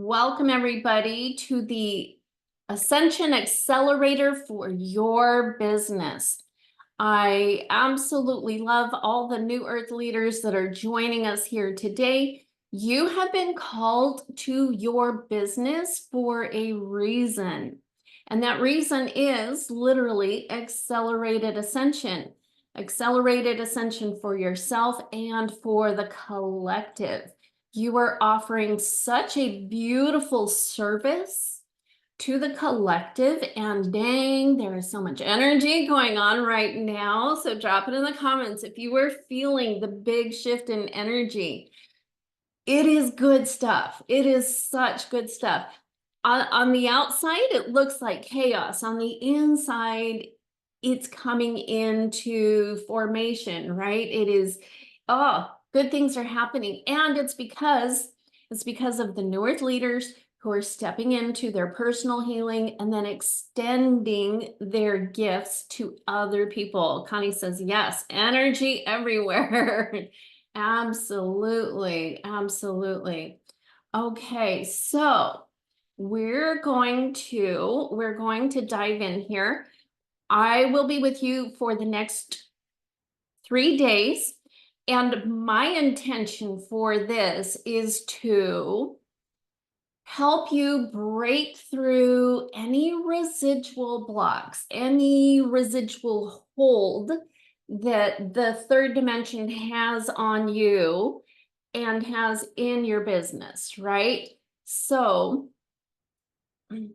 Welcome everybody to the Ascension Accelerator for your business. I absolutely love all the New Earth leaders that are joining us here today. You have been called to your business for a reason. And that reason is literally accelerated ascension. Accelerated ascension for yourself and for the collective. You are offering such a beautiful service to the collective, and dang, there is so much energy going on right now. So drop it in the comments if you were feeling the big shift in energy. It is good stuff. It is such good stuff. On the outside, it looks like chaos. On the inside, it's coming into formation, right? It is, good things are happening. And it's because of the New Earth leaders who are stepping into their personal healing and then extending their gifts to other people. Connie says, yes, energy everywhere. Absolutely, absolutely. Okay, so we're going to dive in here. I will be with you for the next 3 days, and my intention for this is to help you break through any residual blocks, any residual hold that the third dimension has on you and has in your business, right? So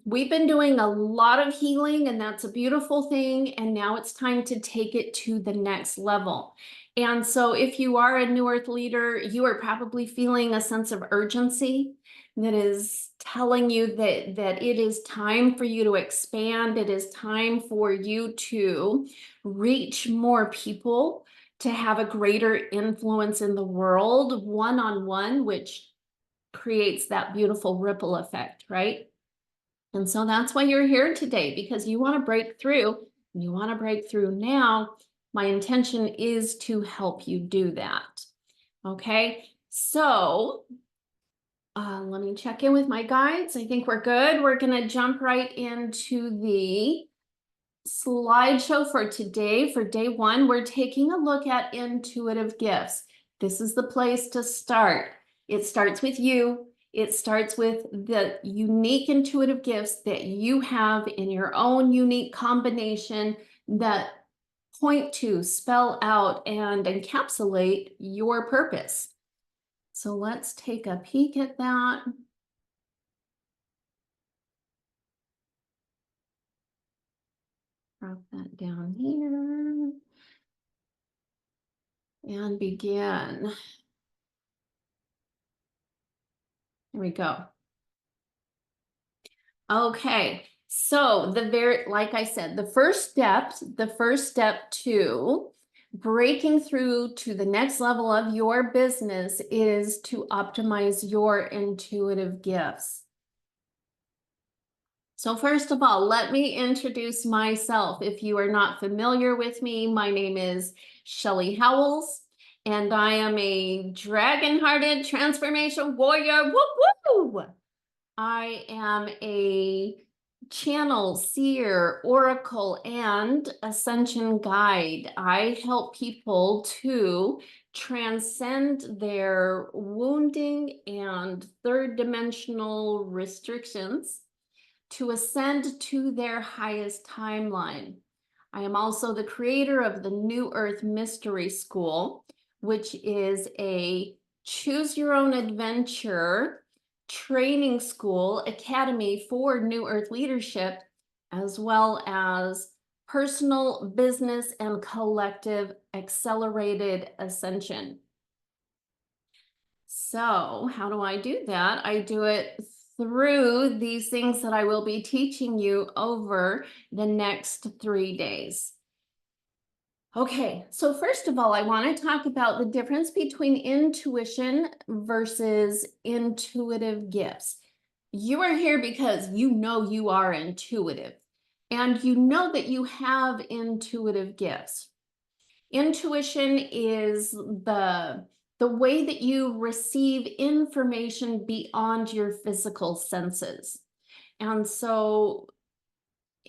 we've been doing a lot of healing, and that's a beautiful thing. And now it's time to take it to the next level. And so if you are a New Earth leader, you are probably feeling a sense of urgency that is telling you that it is time for you to expand. It is time for you to reach more people, to have a greater influence in the world, one-on-one, which creates that beautiful ripple effect, right? And so that's why you're here today, because you want to break through. You want to break through now. My intention is to help you do that. Okay, so let me check in with my guides. I think we're good. We're going to jump right into the slideshow for today. For day one, we're taking a look at intuitive gifts. This is the place to start. It starts with you. It starts with the unique intuitive gifts that you have in your own unique combination that point to, spell out, and encapsulate your purpose. So let's take a peek at that. Drop that down here and begin. Here we go. Okay, so like I said, the first step to breaking through to the next level of your business is to optimize your intuitive gifts. So first of all, let me introduce myself. If you are not familiar with me, my name is Shelley Howells, and I am a dragon-hearted transformation warrior. Woo woo! I am a channel, seer, oracle, and ascension guide. I help people to transcend their wounding and third dimensional restrictions to ascend to their highest timeline. I am also the creator of the New Earth Mystery School, which is a choose your own adventure training school academy for New Earth leadership, as well as personal, business, and collective accelerated ascension. So how do I do that? I do it through these things that I will be teaching you over the next 3 days. Okay, so first of all, I want to talk about the difference between intuition versus intuitive gifts. You are here because you know you are intuitive, and you know that you have intuitive gifts. Intuition is the the way that you receive information beyond your physical senses. And so,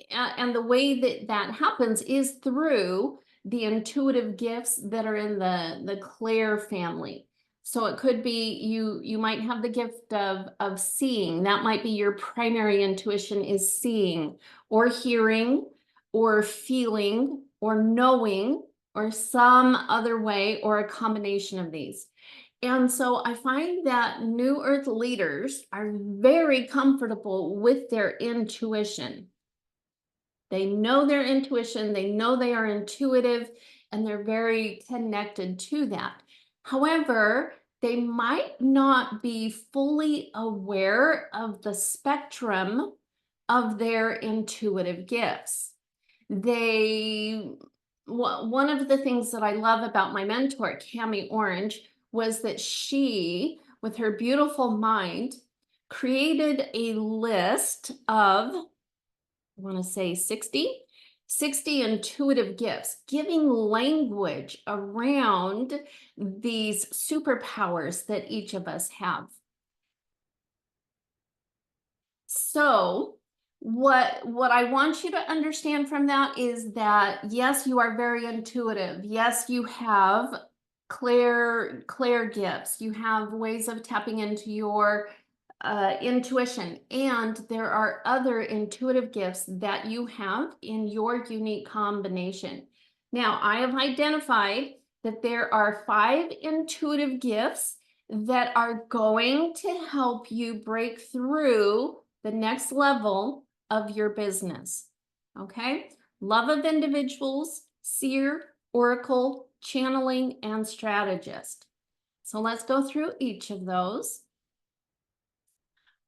and the way that that happens is through the intuitive gifts that are in the Claire family. So it could be you might have the gift of seeing. That might be your primary intuition, is seeing or hearing or feeling or knowing or some other way, or a combination of these. And so I find that New Earth leaders are very comfortable with their intuition. They know their intuition, they know they are intuitive, and they're very connected to that. However, they might not be fully aware of the spectrum of their intuitive gifts. They, one of the things that I love about my mentor, Cami Orange, was that she, with her beautiful mind, created a list of, I want to say 60 intuitive gifts, giving language around these superpowers that each of us have. So what I want you to understand from that is that, yes, you are very intuitive. Yes, you have clear gifts. You have ways of tapping into your intuition, and there are other intuitive gifts that you have in your unique combination. Now, I have identified that there are 5 intuitive gifts that are going to help you break through the next level of your business. Okay? Love of individuals, seer, oracle, channeling, and strategist. So let's go through each of those.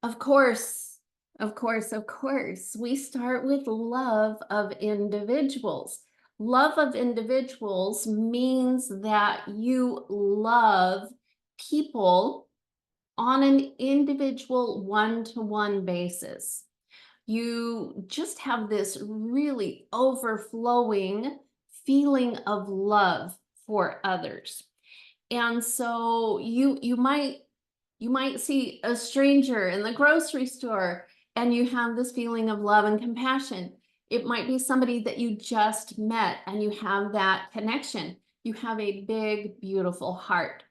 Of course, of course, of course, we start with love of individuals. Love of individuals means that you love people on an individual one-to-one basis. You just have this really overflowing feeling of love for others. And so you might see a stranger in the grocery store and you have this feeling of love and compassion. It might be somebody that you just met and you have that connection. You have a big, beautiful heart.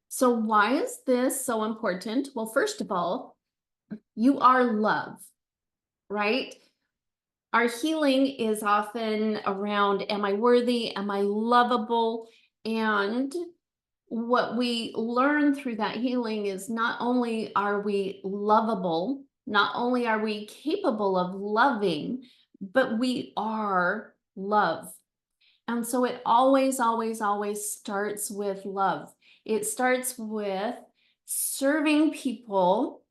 So why is this so important? Well, first of all, you are love, right? Our healing is often around, am I worthy? Am I lovable? And what we learn through that healing is not only are we lovable, not only are we capable of loving, but we are love. And so it always, always, always starts with love. It starts with serving people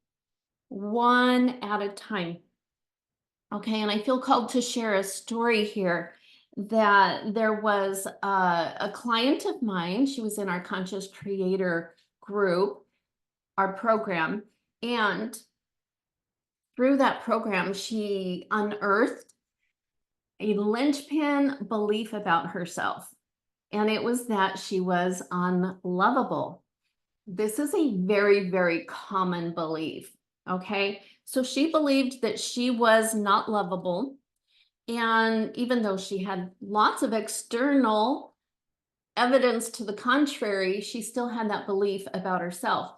one at a time. Okay, and I feel called to share a story here, that there was a client of mine. She was in our Conscious Creator group, our program, and through that program, she unearthed a linchpin belief about herself, and it was that she was unlovable. This is a very, very common belief. Okay, so she believed that she was not lovable. And even though she had lots of external evidence to the contrary, she still had that belief about herself.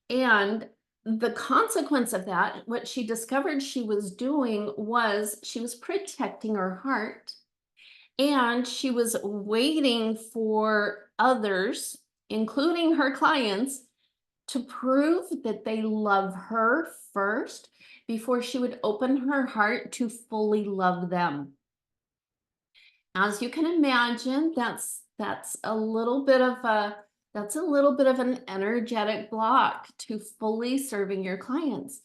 And the consequence of that, what she discovered she was doing, was she was protecting her heart, and she was waiting for others, including her clients, to prove that they love her first before she would open her heart to fully love them. As you can imagine, that's a little bit of an energetic block to fully serving your clients.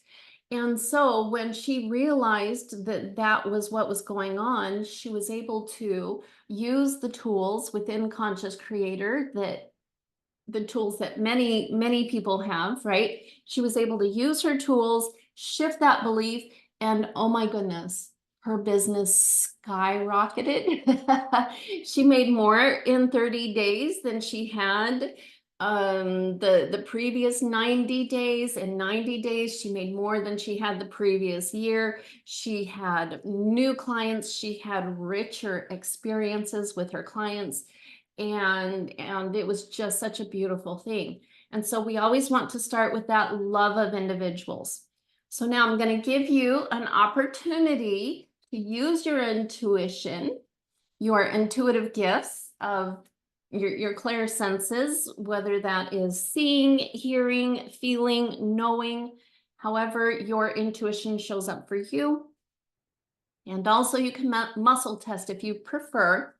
And so when she realized that that was what was going on, she was able to use the tools within Conscious Creator, that the tools that many people have, right? She was able to use her tools, shift that belief, and oh my goodness, her business skyrocketed. She made more in 30 days than she had the previous 90 days. In 90 days, she made more than she had the previous year. She had new clients, she had richer experiences with her clients, and it was just such a beautiful thing. And so we always want to start with that love of individuals. So now I'm going to give you an opportunity to use your intuition, your intuitive gifts of your clear senses, whether that is seeing, hearing, feeling, knowing, however your intuition shows up for you. And also you can muscle test if you prefer.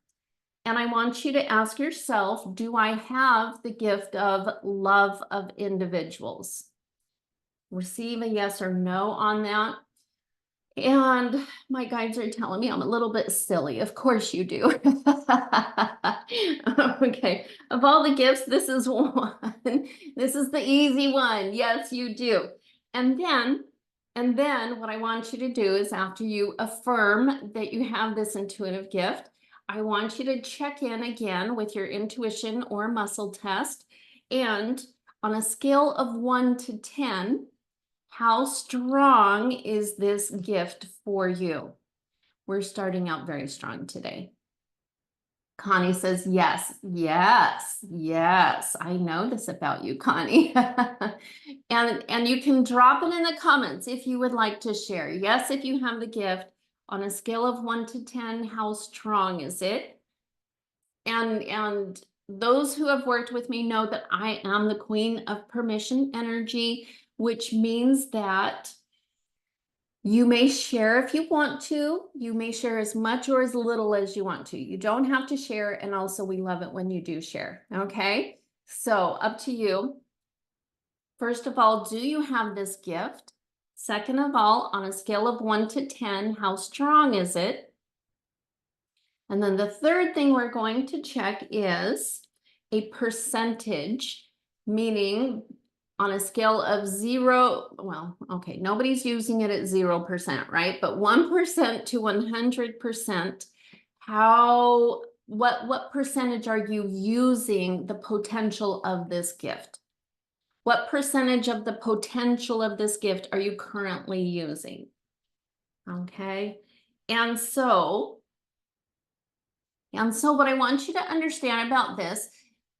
And I want you to ask yourself, do I have the gift of love of individuals? Receive a yes or no on that. And my guides are telling me I'm a little bit silly. Of course you do. Okay. Of all the gifts, this is one. This is the easy one. Yes, you do. And then, and then what I want you to do is after you affirm that you have this intuitive gift, I want you to check in again with your intuition or muscle test. And on a scale of 1 to 10, how strong is this gift for you? We're starting out very strong today. Connie says, yes, yes, yes. I know this about you, Connie. And you can drop it in the comments if you would like to share. Yes, if you have the gift. On a scale of 1 to 10, how strong is it? And those who have worked with me know that I am the queen of permission energy, which means that you may share if you want to. You may share as much or as little as you want to. You don't have to share. And also, we love it when you do share. Okay. So up to you. First of all, do you have this gift? Second of all, on a scale of 1 to 10, how strong is it? And then the third thing we're going to check is a percentage, meaning on a scale of 0, well, okay, nobody's using it at 0%, right? But 1% to 100%, what percentage are you using the potential of this gift? What percentage of the potential of this gift are you currently using? Okay. And so what I want you to understand about this,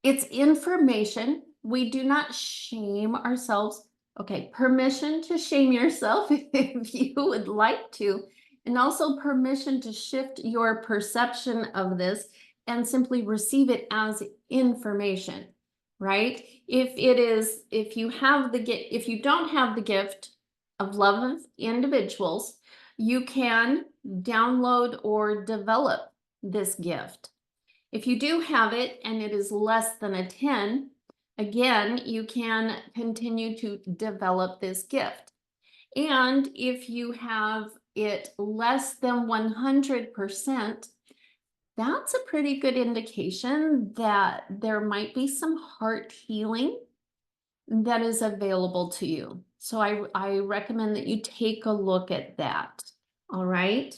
it's information. We do not shame ourselves. Okay, permission to shame yourself if you would like to, and also permission to shift your perception of this and simply receive it as information, right? If you have the gift, if you don't have the gift of love of individuals, you can download or develop this gift. If you do have it and it is less than a 10, again, you can continue to develop this gift. And if you have it less than 100%, that's a pretty good indication that there might be some heart healing that is available to you. So I recommend that you take a look at that. All right.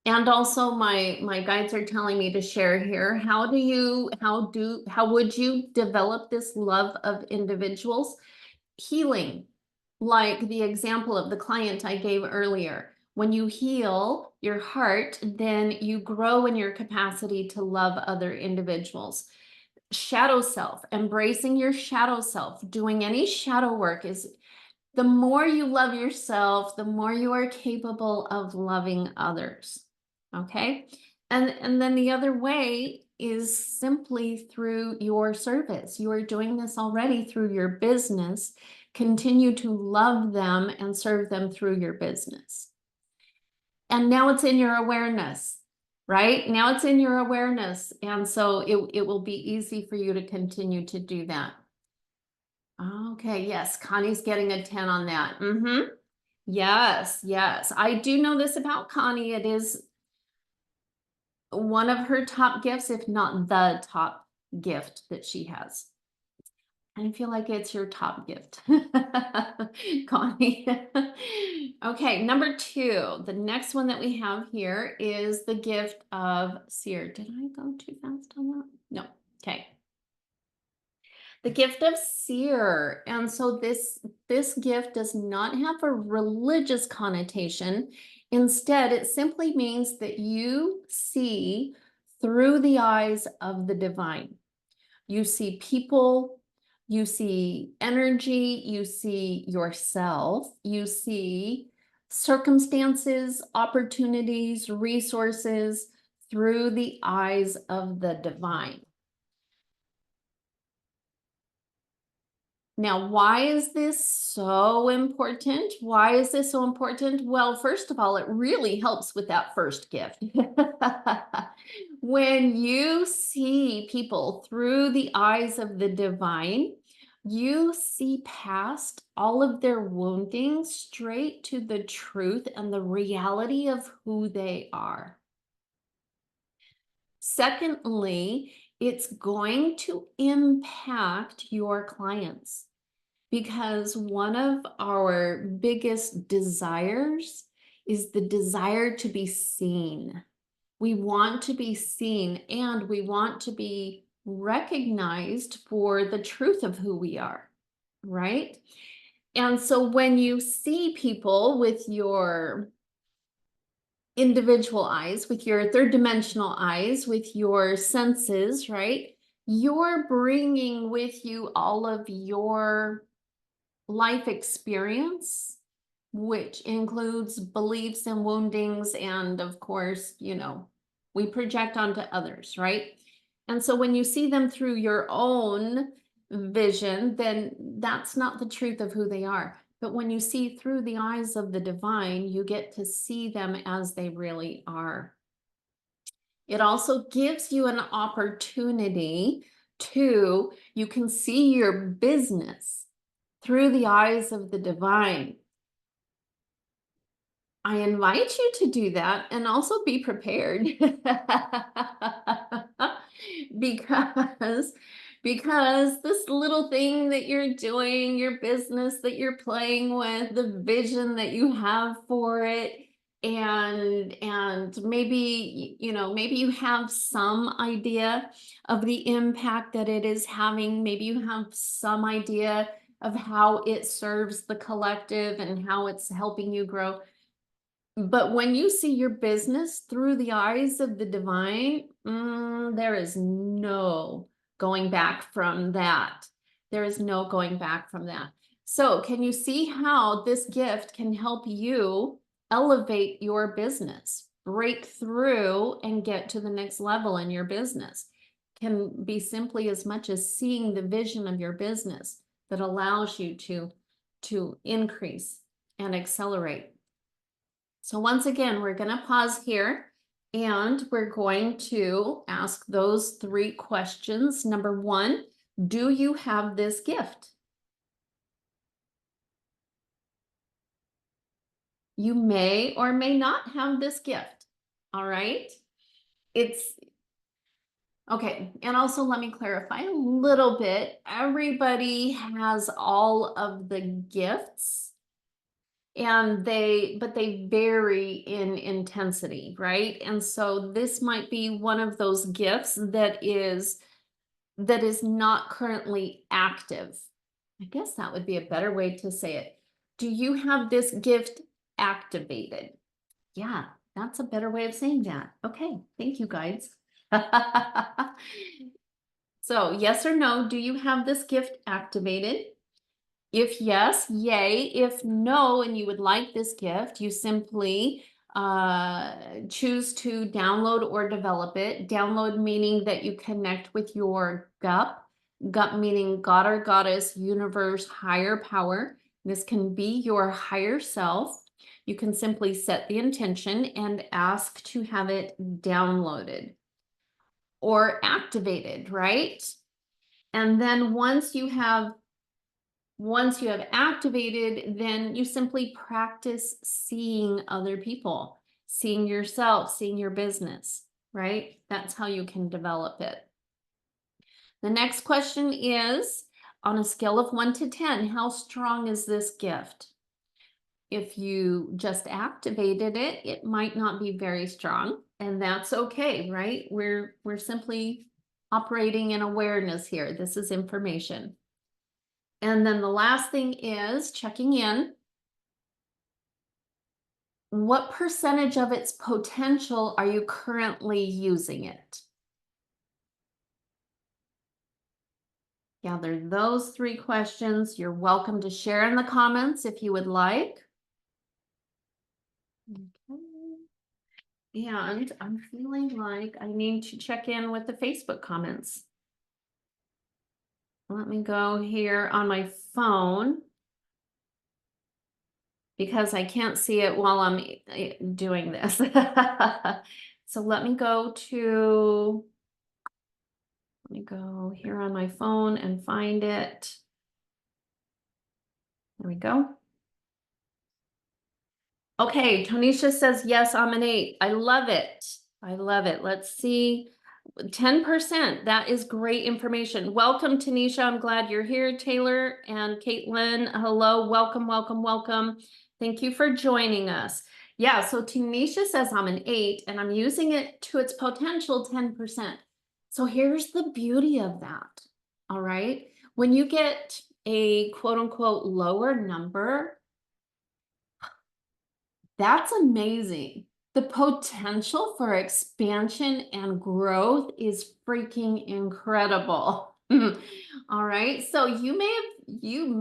And also my guides are telling me to share here. How would you develop this love of individuals? Healing, like the example of the client I gave earlier. When you heal your heart, then you grow in your capacity to love other individuals. Shadow self, embracing your shadow self, doing any shadow work is the more you love yourself, the more you are capable of loving others. Okay. And then the other way is simply through your service. You are doing this already through your business. Continue to love them and serve them through your business. And now it's in your awareness, right? Now it's in your awareness. And so it will be easy for you to continue to do that. Okay, yes, Connie's getting a 10 on that. Yes, yes. I do know this about Connie. It is one of her top gifts, if not the top gift that she has. I feel like it's your top gift, Connie. Okay, number 2. The next one that we have here is the gift of seer. Did I go too fast on that? No. Okay. The gift of seer. And so this gift does not have a religious connotation. Instead, it simply means that you see through the eyes of the divine. You see people, you see energy, you see yourself, you see circumstances, opportunities, resources through the eyes of the divine. Now, why is this so important? Why is this so important? Well, first of all, it really helps with that first gift. When you see people through the eyes of the divine, you see past all of their wounding straight to the truth and the reality of who they are. Secondly, it's going to impact your clients because one of our biggest desires is the desire to be seen. We want to be seen and we want to be recognized for the truth of who we are, right? And so when you see people with your individual eyes, with your third dimensional eyes, with your senses, right? You're bringing with you all of your life experience, which includes beliefs and woundings. And of course, we project onto others, right? And so when you see them through your own vision, then that's not the truth of who they are. But when you see through the eyes of the divine, you get to see them as they really are. It also gives you an opportunity you can see your business through the eyes of the divine. I invite you to do that and also be prepared because this little thing that you're doing, your business that you're playing with, the vision that you have for it, and maybe maybe you have some idea of the impact that it is having. Maybe you have some idea of how it serves the collective and how it's helping you grow. But when you see your business through the eyes of the divine, there is no going back from that. There is no going back from that. So can you see how this gift can help you elevate your business, break through and get to the next level in your business? Can be simply as much as seeing the vision of your business that allows you to increase and accelerate. So once again, we're going to pause here and we're going to ask those 3 questions. Number 1, do you have this gift? You may or may not have this gift. All right. It's okay. And also let me clarify a little bit. Everybody has all of the gifts and they vary in intensity, right? And so this might be one of those gifts that is not currently active. I guess that would be a better way to say it. Do you have this gift activated? Yeah, that's a better way of saying that. Okay, thank you, guys. So yes or no, do you have this gift activated? If yes, yay. If no, and you would like this gift, you simply choose to download or develop it. Download meaning that you connect with your gut. Gut meaning God or goddess, universe, higher power. This can be your higher self. You can simply set the intention and ask to have it downloaded or activated, right? And then once you have activated, then you simply practice seeing other people, seeing yourself, seeing your business, right? That's how you can develop it. The next question is, on a scale of 1 to 10, how strong is this gift? If you just activated it, it might not be very strong, and that's okay, right? We're simply operating in awareness here. This is information. And then the last thing is checking in. What percentage of its potential are you currently using it? Gather those 3 questions. You're welcome to share in the comments if you would like. Okay. And I'm feeling like I need to check in with the Facebook comments. Let me go here on my phone because I can't see it while I'm doing this. So let me go here on my phone and find it. There we go. Okay, Tonisha says, yes, I'm an 8. I love it. I love it. Let's see. 10%. That is great information. Welcome, Tanisha. I'm glad you're here. Taylor and Caitlin, hello. Welcome, welcome, welcome. Thank you for joining us. Yeah, so Tanisha says I'm an 8 and I'm using it to its potential 10%. So here's the beauty of that. All right. When you get a quote unquote lower number, that's amazing. The potential for expansion and growth is freaking incredible. All right. So you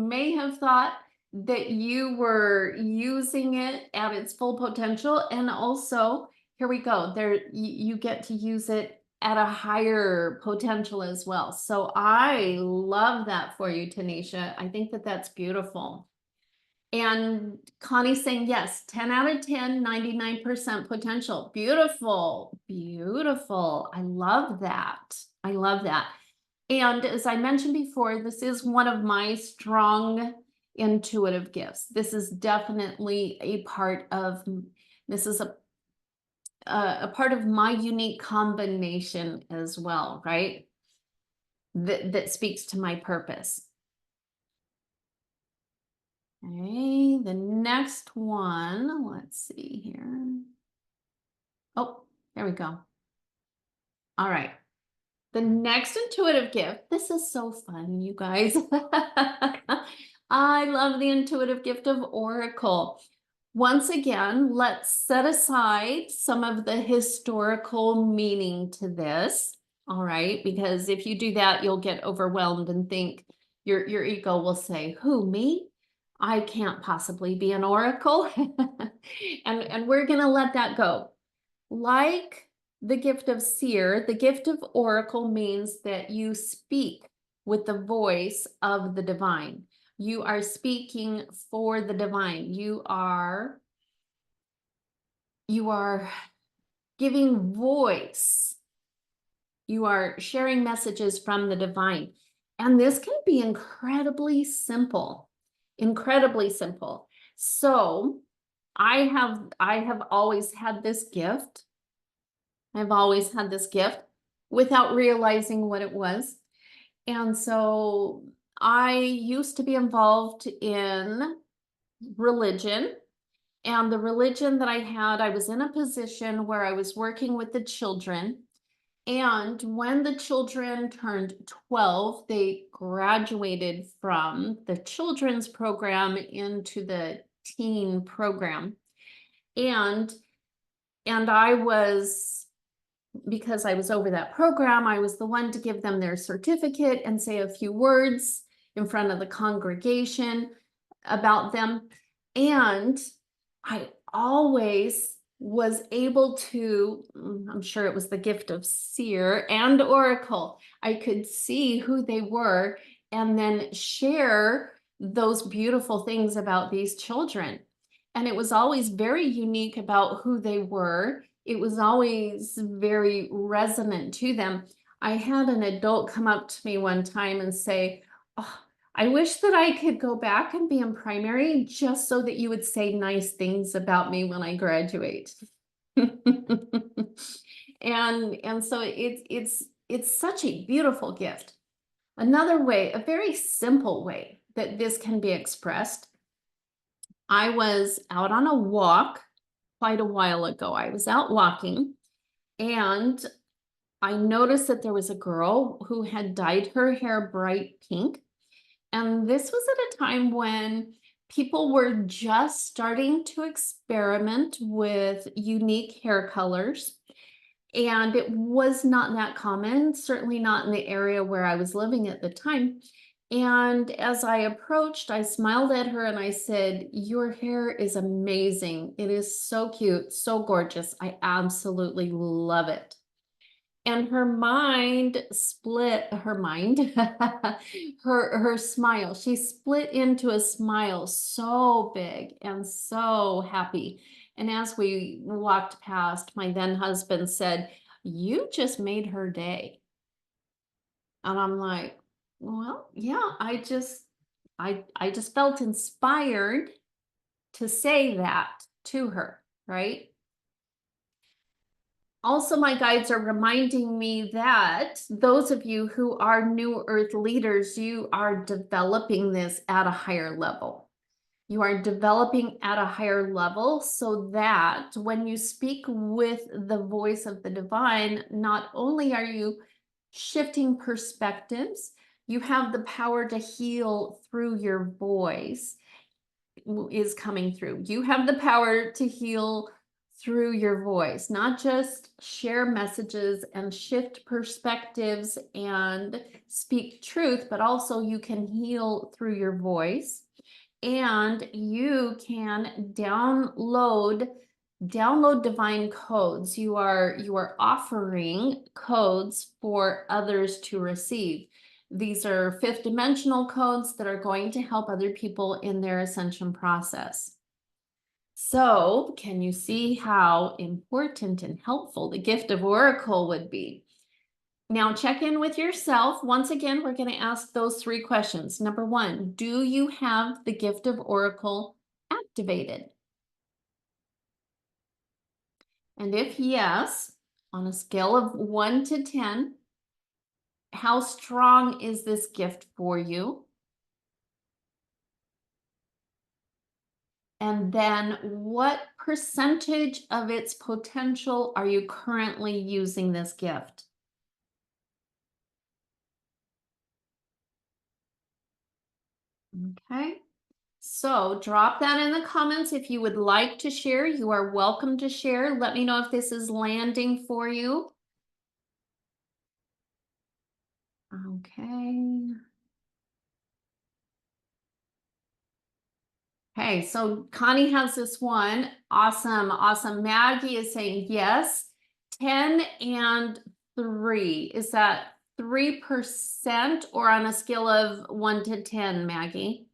may have thought that you were using it at its full potential. And also, here we go. You get to use it at a higher potential as well. So I love that for you, Tanisha. I think that that's beautiful. And Connie's saying, yes, 10 out of 10, 99% potential. Beautiful, beautiful. I love that. I love that. And as I mentioned before, this is one of my strong intuitive gifts. This is definitely a part of, this is a part of my unique combination as well, right? That speaks to my purpose. Okay, the next one, let's see here. Oh, there we go. All right. The next intuitive gift, this is so fun, you guys. I love the intuitive gift of Oracle. Once again, let's set aside some of the historical meaning to this. All right, because if you do that, you'll get overwhelmed and think your ego will say, who, me? I can't possibly be an oracle. And we're going to let that go. Like the gift of seer, the gift of oracle means that you speak with the voice of the divine. You are speaking for the divine. You are giving voice. You are sharing messages from the divine. And this can be incredibly simple. Incredibly simple. So I have always had this gift. I've always had this gift without realizing what it was. And so I used to be involved in religion. And the religion that I had, I was in a position where I was working with the children. And when the children turned 12, they graduated from the children's program into the teen program. And I was, because I was over that program, I was the one to give them their certificate and say a few words in front of the congregation about them. And I always was able to, I'm sure it was the gift of seer and oracle. I could see who they were and then share those beautiful things about these children. And it was always very unique about who they were. It was always very resonant to them. I had an adult come up to me one time and say, oh, I wish that I could go back and be in primary just so that you would say nice things about me when I graduate. And so it's such a beautiful gift. Another way, a very simple way that this can be expressed. I was out on a walk quite a while ago. I was out walking and I noticed that there was a girl who had dyed her hair bright pink. And this was at a time when people were just starting to experiment with unique hair colors. And it was not that common, certainly not in the area where I was living at the time. And as I approached, I smiled at her and I said, "Your hair is amazing. It is so cute, so gorgeous. I absolutely love it." And her mind split, her mind, her smile, she split into a smile so big and so happy. And as we walked past, my then husband said, "You just made her day." And I'm like, "Well, yeah, I just felt inspired to say that to her, right?" Also, my guides are reminding me that those of you who are new earth leaders, you are developing this at a higher level. You are developing at a higher level so that when you speak with the voice of the divine, not only are you shifting perspectives, you have the power to heal through your voice is coming through. You have the power to heal through your voice, not just share messages and shift perspectives and speak truth, but also you can heal through your voice and you can download divine codes. You are offering codes for others to receive. These are fifth dimensional codes that are going to help other people in their ascension process. So, can you see how important and helpful the gift of Oracle would be? Now, check in with yourself. Once again, we're going to ask those three questions. Number one, do you have the gift of Oracle activated? And if yes, on a scale of 1 to 10, how strong is this gift for you? And then what percentage of its potential are you currently using this gift? Okay. So drop that in the comments if you would like to share. You are welcome to share. Let me know if this is landing for you. Okay. Okay, so Connie has this one. Awesome, awesome. Maggie is saying yes. 10 and 3. Is that 3% or on a scale of 1 to 10, Maggie?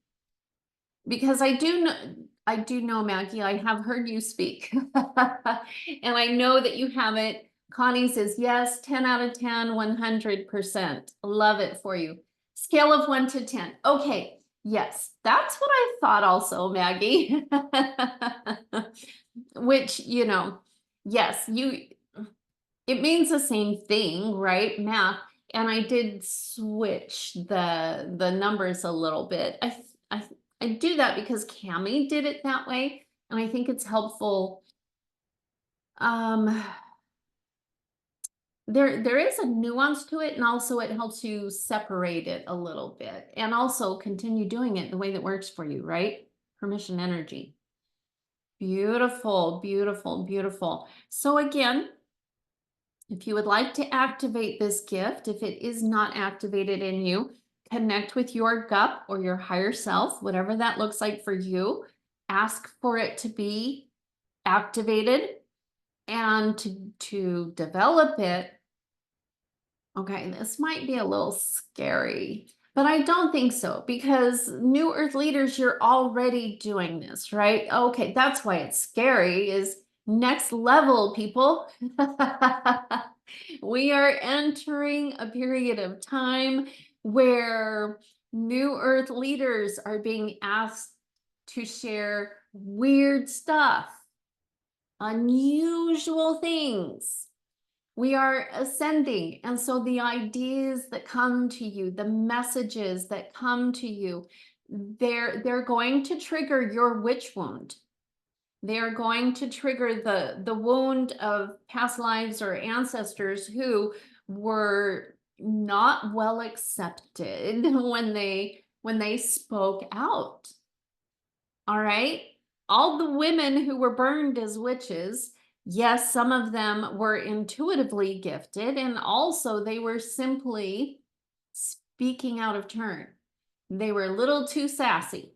Because I do know, Maggie, I have heard you speak. And I know that you have it. Connie says yes, 10 out of 10, 100%. Love it for you. Scale of 1 to 10. Okay, yes, that's what I thought also, Maggie. Which, yes, it means the same thing, right? Math. And I did switch the numbers a little bit. I do that because Cami did it that way, and I think it's helpful. Um, there is a nuance to it, and also it helps you separate it a little bit, and also continue doing it the way that works for you, right? Permission energy. Beautiful, beautiful, beautiful. So again, if you would like to activate this gift, if it is not activated in you, connect with your gut or your higher self, whatever that looks like for you. Ask for it to be activated and to develop it. Okay, this might be a little scary, but I don't think so because new earth leaders, you're already doing this, right? Okay, that's why it's scary is next level, people. We are entering a period of time where new earth leaders are being asked to share weird stuff, unusual things. We are ascending. And so the ideas that come to you, the messages that come to you, they're going to trigger your witch wound. They're going to trigger the wound of past lives or ancestors who were not well accepted when they spoke out. All right. All the women who were burned as witches, yes, some of them were intuitively gifted, and also they were simply speaking out of turn. They were a little too sassy.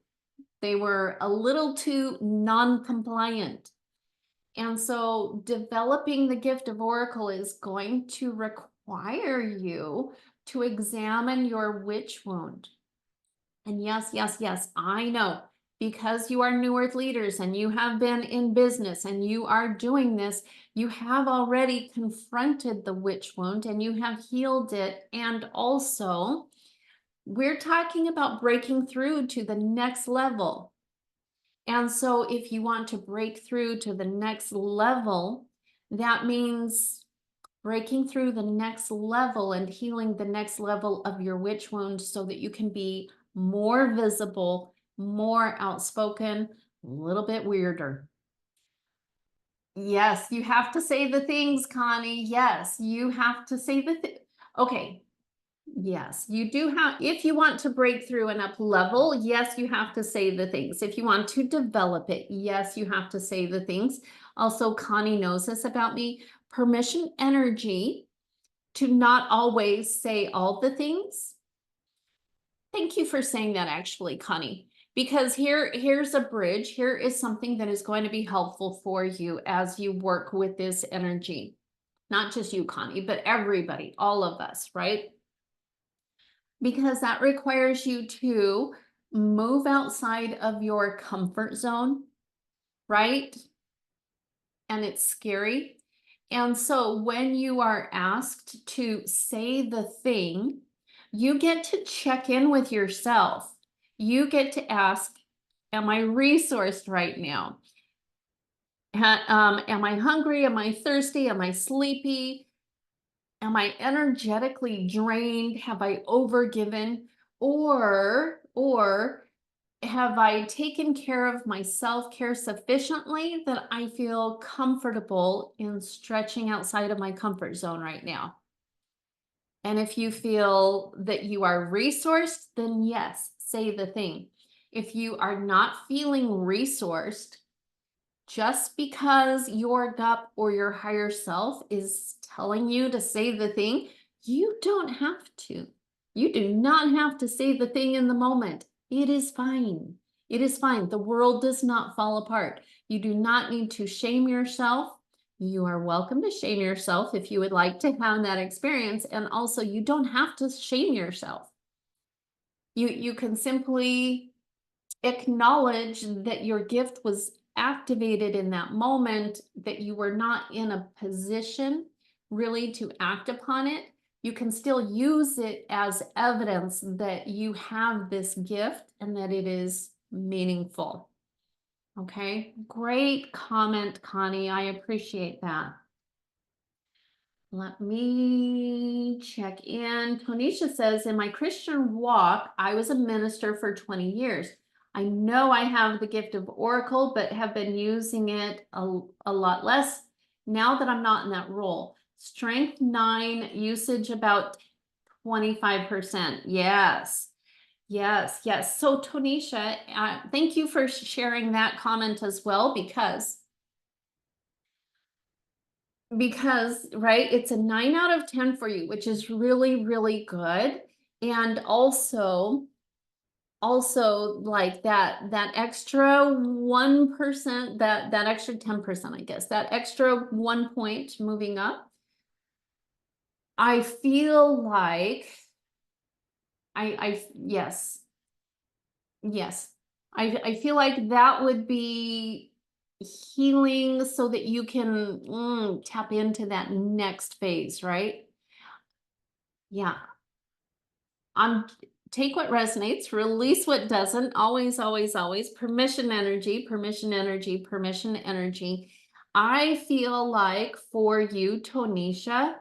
They were a little too non-compliant. And so developing the gift of Oracle is going to require you to examine your witch wound. And yes, yes, yes, I know, because you are New Earth leaders and you have been in business and you are doing this, you have already confronted the witch wound and you have healed it. And also, we're talking about breaking through to the next level. And so if you want to break through to the next level, that means breaking through the next level and healing the next level of your witch wound so that you can be more visible, more outspoken, a little bit weirder. Yes, you have to say the things, Connie. Yes, you have to say the thing. Okay. Yes, you do have, if you want to break through and up level, yes, you have to say the things. If you want to develop it, yes, you have to say the things. Also, Connie knows this about me. Permission energy to not always say all the things. Thank you for saying that, actually, Connie, because here's a bridge. Here is something that is going to be helpful for you as you work with this energy. Not just you, Connie, but everybody, all of us, right? Because that requires you to move outside of your comfort zone, right? And it's scary. And so when you are asked to say the thing, you get to check in with yourself. You get to ask, am I resourced right now? Am I hungry? Am I thirsty? Am I sleepy? Am I energetically drained? Have I overgiven? Or have I taken care of my self-care sufficiently that I feel comfortable in stretching outside of my comfort zone right now? And if you feel that you are resourced, then yes, say the thing. If you are not feeling resourced, just because your gut or your higher self is telling you to say the thing, you don't have to. You do not have to say the thing in the moment. It is fine. It is fine. The world does not fall apart. You do not need to shame yourself. You are welcome to shame yourself if you would like to have that experience. And also, you don't have to shame yourself. You can simply acknowledge that your gift was activated in that moment, that you were not in a position really to act upon it. You can still use it as evidence that you have this gift and that it is meaningful. Okay, great comment, Connie. I appreciate that. Let me check in. Tonisha says, in my Christian walk, I was a minister for 20 years. I know I have the gift of Oracle, but have been using it a lot less now that I'm not in that role. Strength 9, usage about 25%. Yes, yes, yes. So Tonisha, thank you for sharing that comment as well, because right, it's a 9 out of 10 for you, which is really, really good. And also like that extra 1%, that extra 10%, I guess, that extra 1 point moving up. I feel like yes, yes. I feel like that would be healing so that you can tap into that next phase, right? Yeah. Take what resonates, release what doesn't. Always, always, always. Permission energy, permission energy, permission energy. I feel like for you, Tonisha,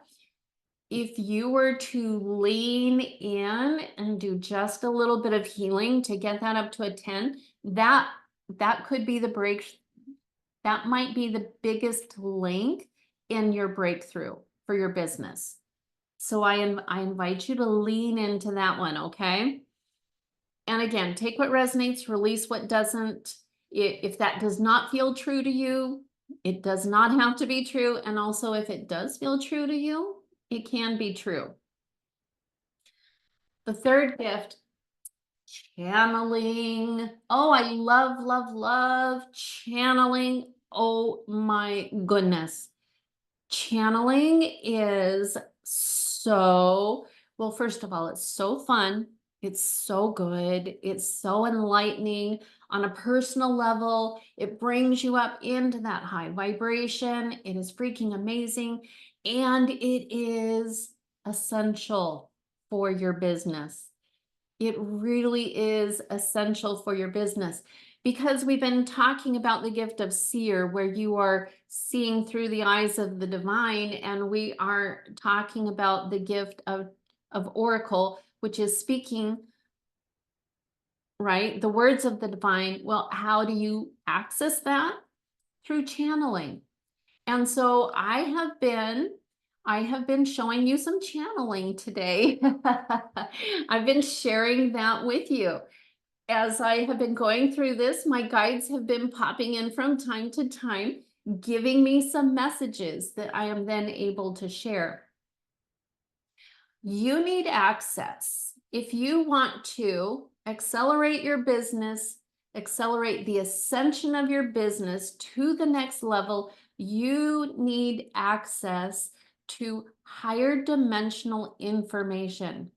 if you were to lean in and do just a little bit of healing to get that up to a 10, that could be the break. That might be the biggest link in your breakthrough for your business. So I invite you to lean into that one, okay? And again, take what resonates, release what doesn't. If that does not feel true to you, it does not have to be true. And also, if it does feel true to you, it can be true. The third gift, channeling. Oh, I love, love, love channeling. Oh my goodness. Channeling is so, well, first of all, it's so fun. It's so good. It's so enlightening on a personal level. It brings you up into that high vibration. It is freaking amazing. And it is essential for your business. It really is essential for your business because we've been talking about the gift of seer, where you are seeing through the eyes of the divine, and we are talking about the gift of oracle, which is speaking, right? The words of the divine. Well, how do you access that? Through channeling. And so I have been showing you some channeling today. I've been sharing that with you. As I have been going through this, my guides have been popping in from time to time, giving me some messages that I am then able to share. You need access. If you want to accelerate your business, accelerate the ascension of your business to the next level, you need access to higher dimensional information.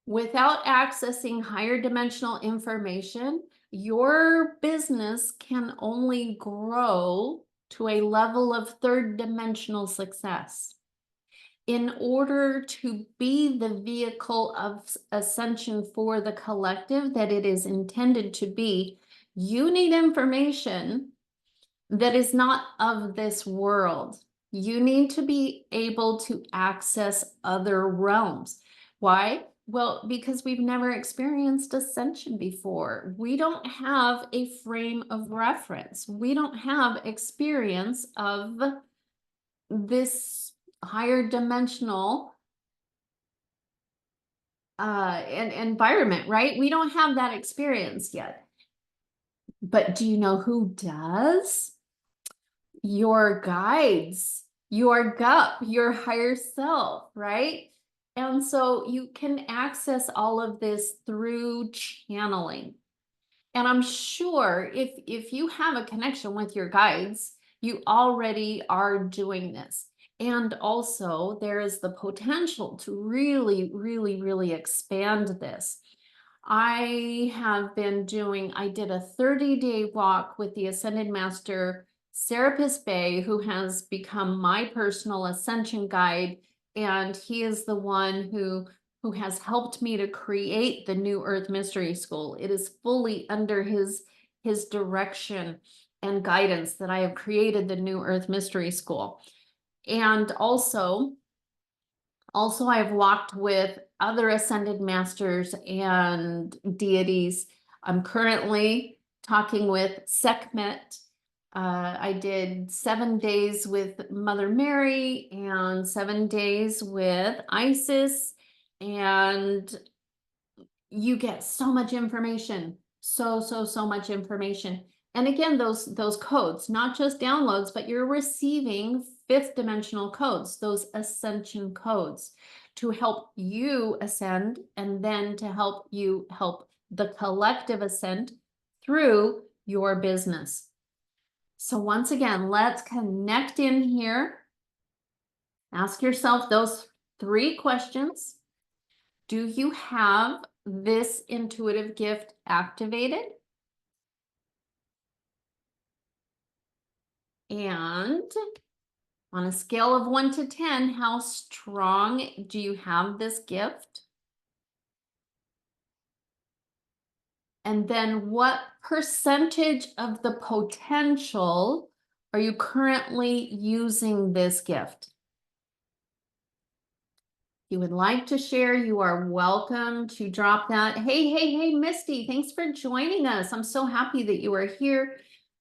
Without accessing higher dimensional information, your business can only grow to a level of third dimensional success. In order to be the vehicle of ascension for the collective that it is intended to be, you need information that is not of this world. You need to be able to access other realms. Why? Well, because we've never experienced ascension before. We don't have a frame of reference. We don't have experience of this higher dimensional environment, right? We don't have that experience yet. But do you know who does? Your guides, your gut, your higher self, right? And so you can access all of this through channeling. And I'm sure if you have a connection with your guides, you already are doing this. And also there is the potential to really, really, really expand this. I did a 30-day walk with the Ascended Master Serapis Bey, who has become my personal ascension guide. And he is the one who has helped me to create the New Earth Mystery School. It is fully under his direction and guidance that I have created the New Earth Mystery School. And also I've walked with other ascended masters and deities. I'm currently talking with Sekhmet. I did 7 days with Mother Mary and 7 days with Isis, and you get so much information, so much information. And again, those codes, not just downloads, but you're receiving fifth dimensional codes, those ascension codes, to help you ascend, and then to help you help the collective ascend through your business. So once again, let's connect in here. Ask yourself those 3 questions. Do you have this intuitive gift activated? And on a scale of 1 to 10, how strong do you have this gift? And then what percentage of the potential are you currently using this gift? If you would like to share, you are welcome to drop that. Hey, Misty, thanks for joining us. I'm so happy that you are here.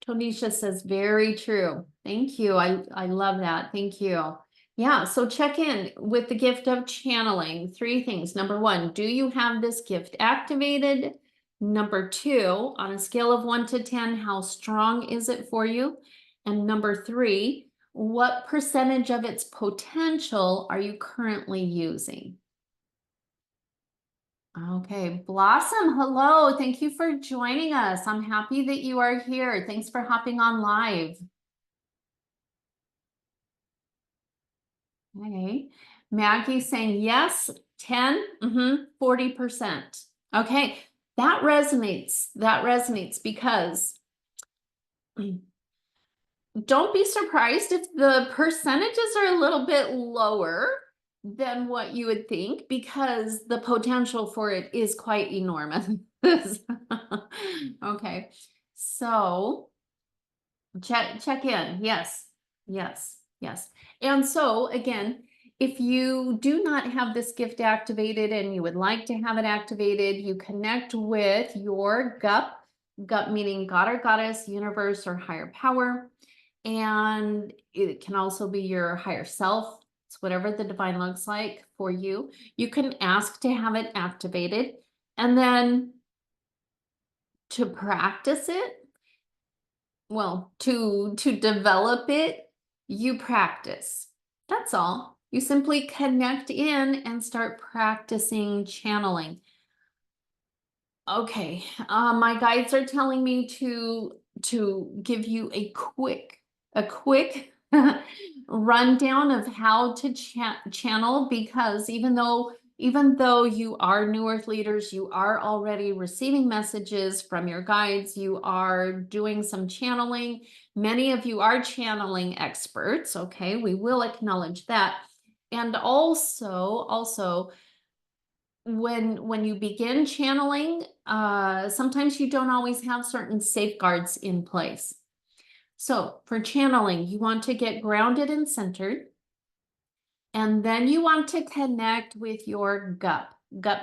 Tonisha says, very true. Thank you. I love that. Thank you. Yeah, so check in with the gift of channeling. Three things. Number one, do you have this gift activated? Number two, on a scale of 1 to 10, how strong is it for you? And number three, what percentage of its potential are you currently using? Okay, Blossom, hello. Thank you for joining us. I'm happy that you are here. Thanks for hopping on live. Okay, Maggie's saying yes, 10, 40%. Okay, that resonates. That resonates because don't be surprised if the percentages are a little bit lower than what you would think, because the potential for it is quite enormous. Okay, so check in. Yes, yes, yes. And so again, if you do not have this gift activated and you would like to have it activated, you connect with your gut meaning God or goddess, universe, or higher power. And it can also be your higher self. It's whatever the divine looks like for you. You can ask to have it activated, and then to practice it, well, to develop it, you practice. That's all. You simply connect in and start practicing channeling. Okay, my guides are telling me to give you a quick rundown of how to channel, because even though you are new earth leaders, you are already receiving messages from your guides, you are doing some channeling. Many of you are channeling experts. Okay, we will acknowledge that. And also when you begin channeling, sometimes you don't always have certain safeguards in place. So for channeling, you want to get grounded and centered, and then you want to connect with your gut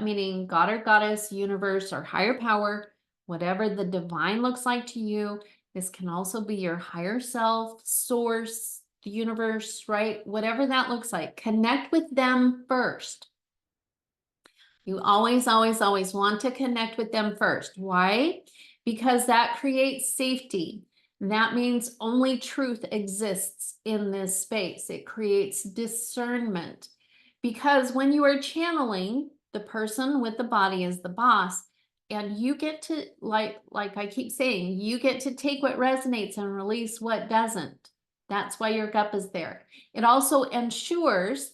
meaning God or goddess, universe, or higher power, whatever the divine looks like to you. This can also be your higher self, source, the universe, right? Whatever that looks like, connect with them first. You always want to connect with them first. Why? Because that creates safety. That means only truth exists in this space. It creates discernment. Because when you are channeling, the person with the body is the boss. And you get to, like I keep saying, you get to take what resonates and release what doesn't. That's why your gut is there. It also ensures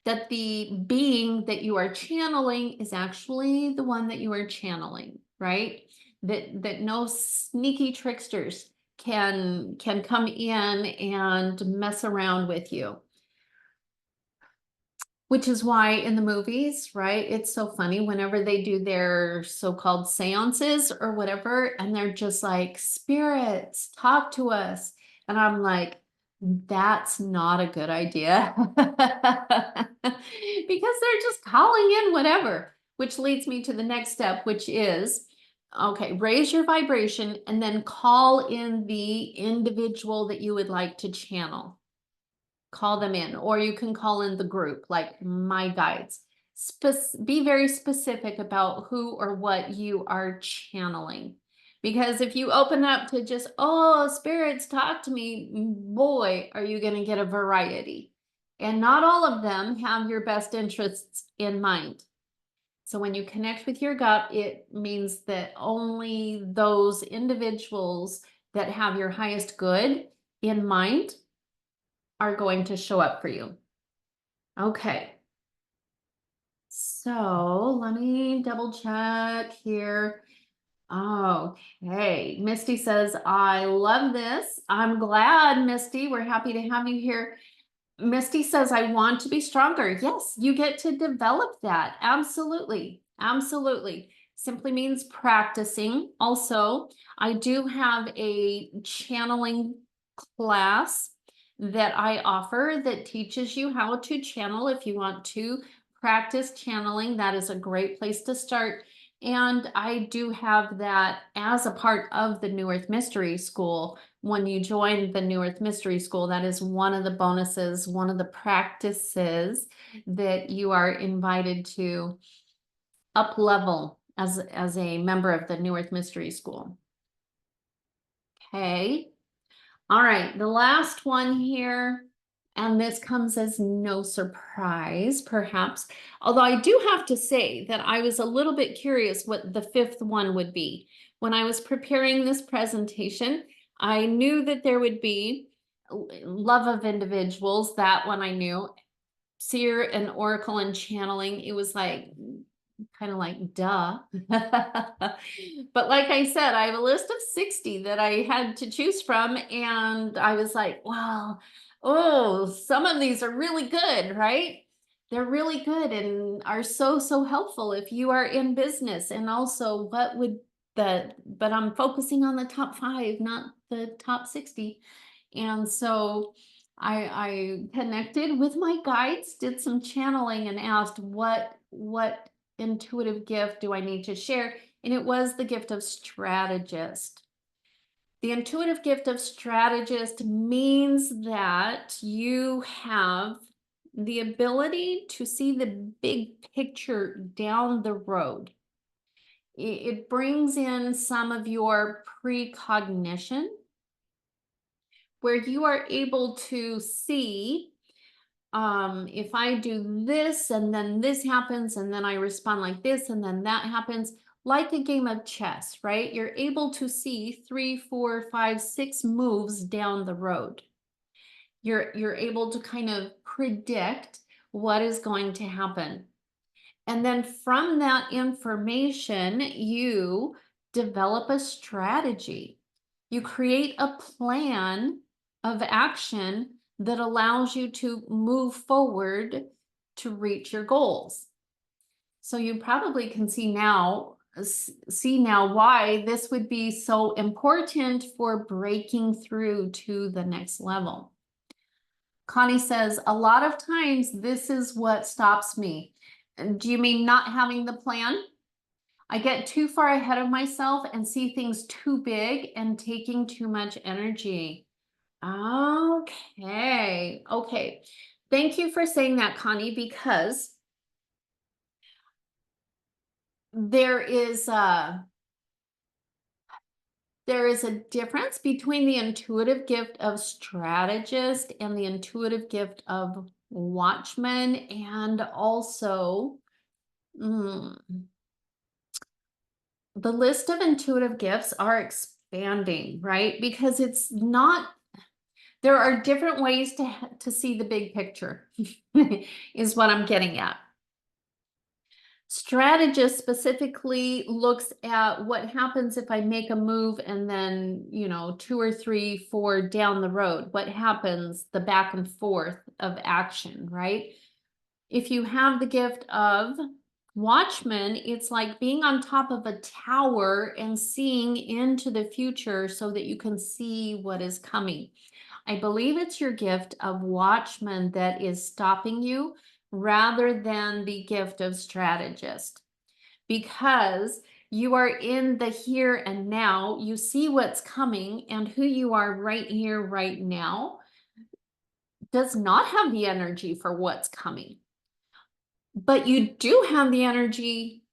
that the being that you are channeling is actually the one that you are channeling, right? That no sneaky tricksters can come in and mess around with you. Which is why in the movies, right? It's so funny whenever they do their so-called seances or whatever, and they're just like, spirits, talk to us. And I'm like, that's not a good idea. Because they're just calling in whatever, which leads me to the next step, which is, okay, raise your vibration and then call in the individual that you would like to channel. Call them in, or you can call in the group, like my guides. Be very specific about who or what you are channeling. Because if you open up to just, oh, spirits, talk to me, boy, are you going to get a variety. And not all of them have your best interests in mind. So when you connect with your gut, it means that only those individuals that have your highest good in mind are going to show up for you. Okay. So let me double check here. Okay. Misty says, I love this. I'm glad, Misty. We're happy to have you here. Misty says, I want to be stronger. Yes, you get to develop that. Absolutely. Absolutely. Simply means practicing. Also, I do have a channeling class that I offer that teaches you how to channel. If you want to practice channeling, that is a great place to start. And I do have that as a part of the New Earth Mystery School when you join the New Earth Mystery School. That is one of the bonuses, one of the practices that you are invited to up level as a member of the New Earth Mystery School. Okay. All right, the last one here, and this comes as no surprise, perhaps. Although I do have to say that I was a little bit curious what the fifth one would be. When I was preparing this presentation, I knew that there would be love of individuals. That one I knew. Seer and Oracle and channeling. It was like kind of like duh. But like I said, I have a list of 60 that I had to choose from, and I was like, well, oh, some of these are really good, right? They're really good and are so helpful if you are in business. And also, what would but I'm focusing on the top 5, not the top 60. And so I connected with my guides, did some channeling, and asked what intuitive gift do I need to share? And it was the gift of strategist. The intuitive gift of strategist means that you have the ability to see the big picture down the road. It brings in some of your precognition, where you are able to see, if I do this and then this happens and then I respond like this and then that happens, like a game of chess, right? You're able to see 3, 4, 5, 6 moves down the road. You're able to kind of predict what is going to happen. And then from that information, you develop a strategy. You create a plan of action that allows you to move forward to reach your goals. So you probably can see now why this would be so important for breaking through to the next level. Connie says, a lot of times this is what stops me. Do you mean not having the plan? I get too far ahead of myself and see things too big and taking too much energy. Okay. Okay. Thank you for saying that, Connie, because there is a difference between the intuitive gift of strategist and the intuitive gift of watchman, and also the list of intuitive gifts are expanding, right? Because it's not, there are different ways to see the big picture, is what I'm getting at. Strategist specifically looks at what happens if I make a move and then, 2 or 3, 4 down the road. What happens, the back and forth of action, right? If you have the gift of watchman, it's like being on top of a tower and seeing into the future so that you can see what is coming. I believe it's your gift of watchman that is stopping you rather than the gift of strategist, because you are in the here and now. You see what's coming, and who you are right here, right now, does not have the energy for what's coming. But you do have the energy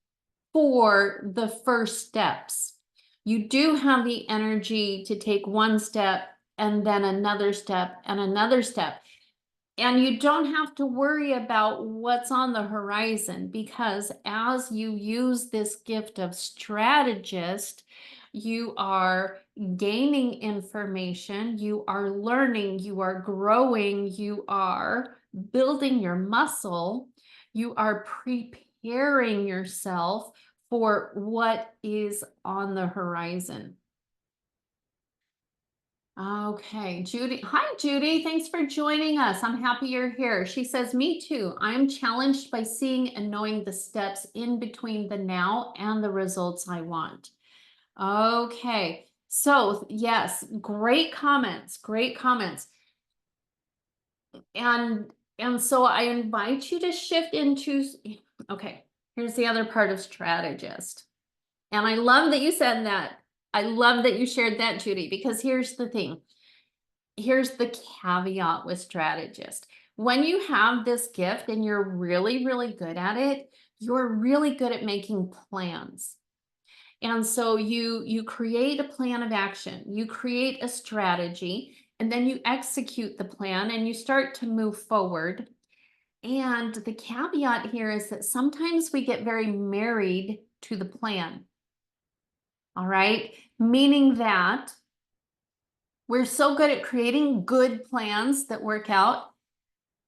for the first steps. You do have the energy to take one step and then another step and another step. And you don't have to worry about what's on the horizon, because as you use this gift of strategist, you are gaining information, you are learning, you are growing, you are building your muscle, you are preparing yourself for what is on the horizon. Okay, Judy. Hi, Judy. Thanks for joining us. I'm happy you're here. She says, me too. I'm challenged by seeing and knowing the steps in between the now and the results I want. Okay. So yes, great comments. Great comments. And so I invite you to shift into, okay, here's the other part of strategist. And I love that you said that. I love that you shared that, Judy, because here's the thing. Here's the caveat with strategist. When you have this gift and you're really, really good at it, you're really good at making plans. And so you create a plan of action, you create a strategy, and then you execute the plan and you start to move forward. And the caveat here is that sometimes we get very married to the plan. All right. Meaning that we're so good at creating good plans that work out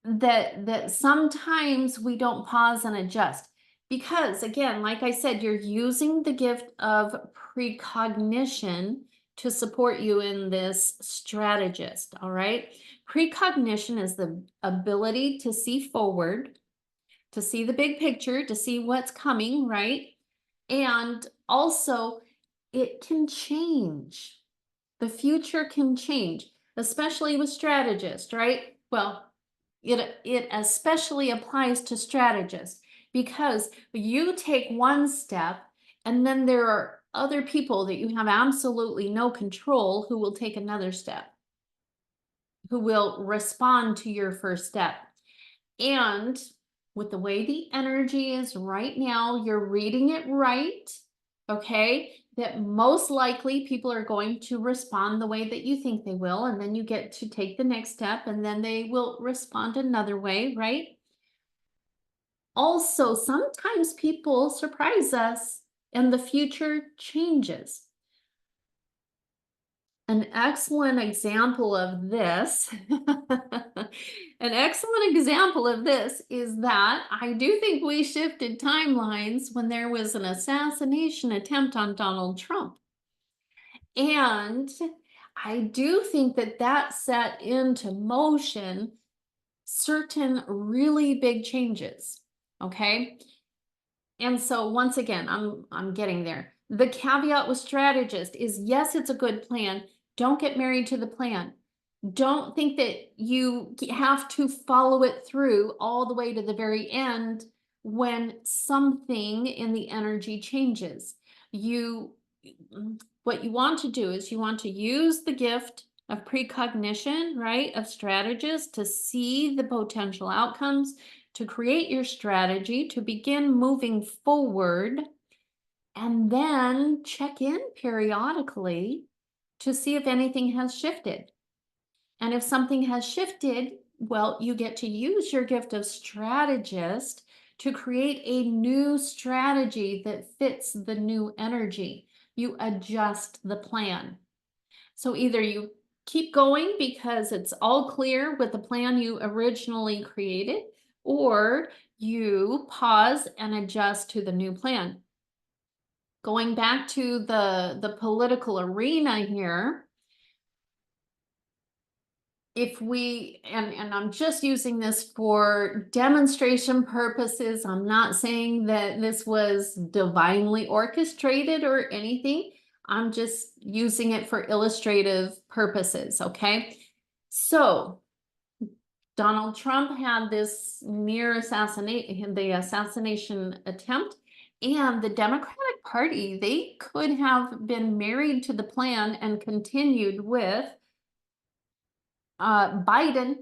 that sometimes we don't pause and adjust. Because again, like I said, you're using the gift of precognition to support you in this strategist. All right. Precognition is the ability to see forward, to see the big picture, to see what's coming, right? And also, it can change. The future can change, especially with strategists, right? Well, it especially applies to strategists because you take one step and then there are other people that you have absolutely no control who will take another step, who will respond to your first step. And with the way the energy is right now, you're reading it right, okay? That most likely people are going to respond the way that you think they will, and then you get to take the next step, and then they will respond another way, right? Also, sometimes people surprise us and the future changes. An excellent example of this, an excellent example of this is that I do think we shifted timelines when there was an assassination attempt on Donald Trump. And I do think that that set into motion certain really big changes. Okay. And so once again, I'm getting there. The caveat with strategist is yes, it's a good plan. Don't get married to the plan. Don't think that you have to follow it through all the way to the very end when something in the energy changes. You what you want to do is you want to use the gift of precognition, right? Of strategists to see the potential outcomes, to create your strategy, to begin moving forward, and then check in periodically to see if anything has shifted. And if something has shifted, well, you get to use your gift of strategist to create a new strategy that fits the new energy. You adjust the plan. So either you keep going because it's all clear with the plan you originally created, or you pause and adjust to the new plan. Going back to the political arena here, if we, and I'm just using this for demonstration purposes, I'm not saying that this was divinely orchestrated or anything. I'm just using it for illustrative purposes, okay? So Donald Trump had this near assassination, the assassination attempt, and the Democratic Party, they could have been married to the plan and continued with Biden,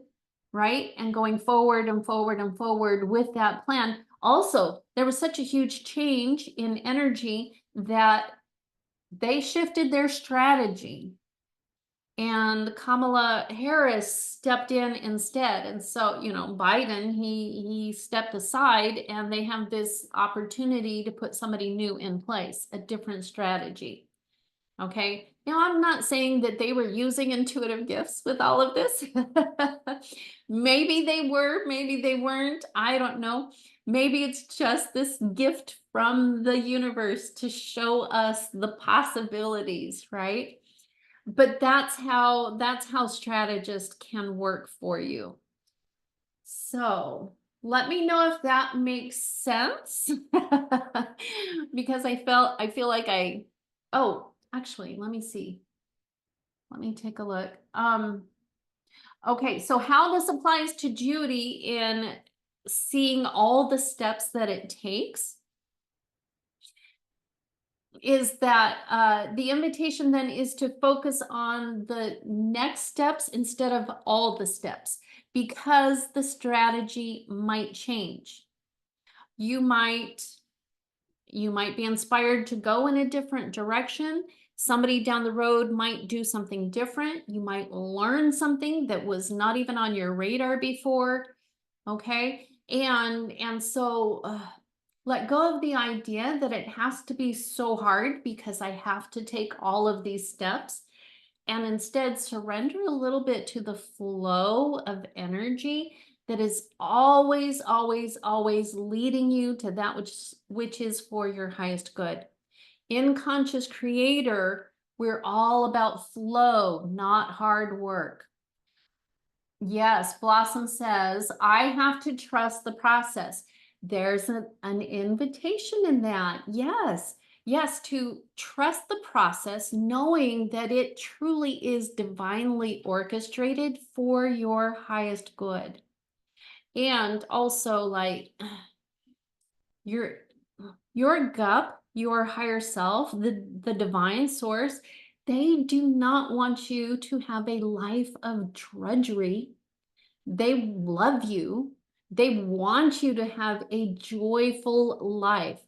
right? And going forward and forward and forward with that plan. Also, there was such a huge change in energy that they shifted their strategy and Kamala Harris stepped in instead. And so, Biden, he stepped aside and they have this opportunity to put somebody new in place, a different strategy. Okay. Now, I'm not saying that they were using intuitive gifts with all of this. Maybe they were, maybe they weren't. I don't know. Maybe it's just this gift from the universe to show us the possibilities, right? But that's how strategists can work for you. So let me know if that makes sense. Because I feel like oh, actually, let me see. Let me take a look. Okay, so how this applies to Judy in seeing all the steps that it takes. is that the invitation then is to focus on the next steps instead of all the steps, because the strategy might change. You might be inspired to go in a different direction. Somebody down the road might do something different. You might learn something that was not even on your radar before. Okay. And so let go of the idea that it has to be so hard because I have to take all of these steps, and instead surrender a little bit to the flow of energy that is always, always, always leading you to that which is for your highest good. In Conscious Creator, we're all about flow, not hard work. Yes, Blossom says, I have to trust the process. There's an invitation in that. Yes, yes, to trust the process, knowing that it truly is divinely orchestrated for your highest good. And also, like, your gut, your higher self, the divine source, they do not want you to have a life of drudgery. They love you. They want you to have a joyful life.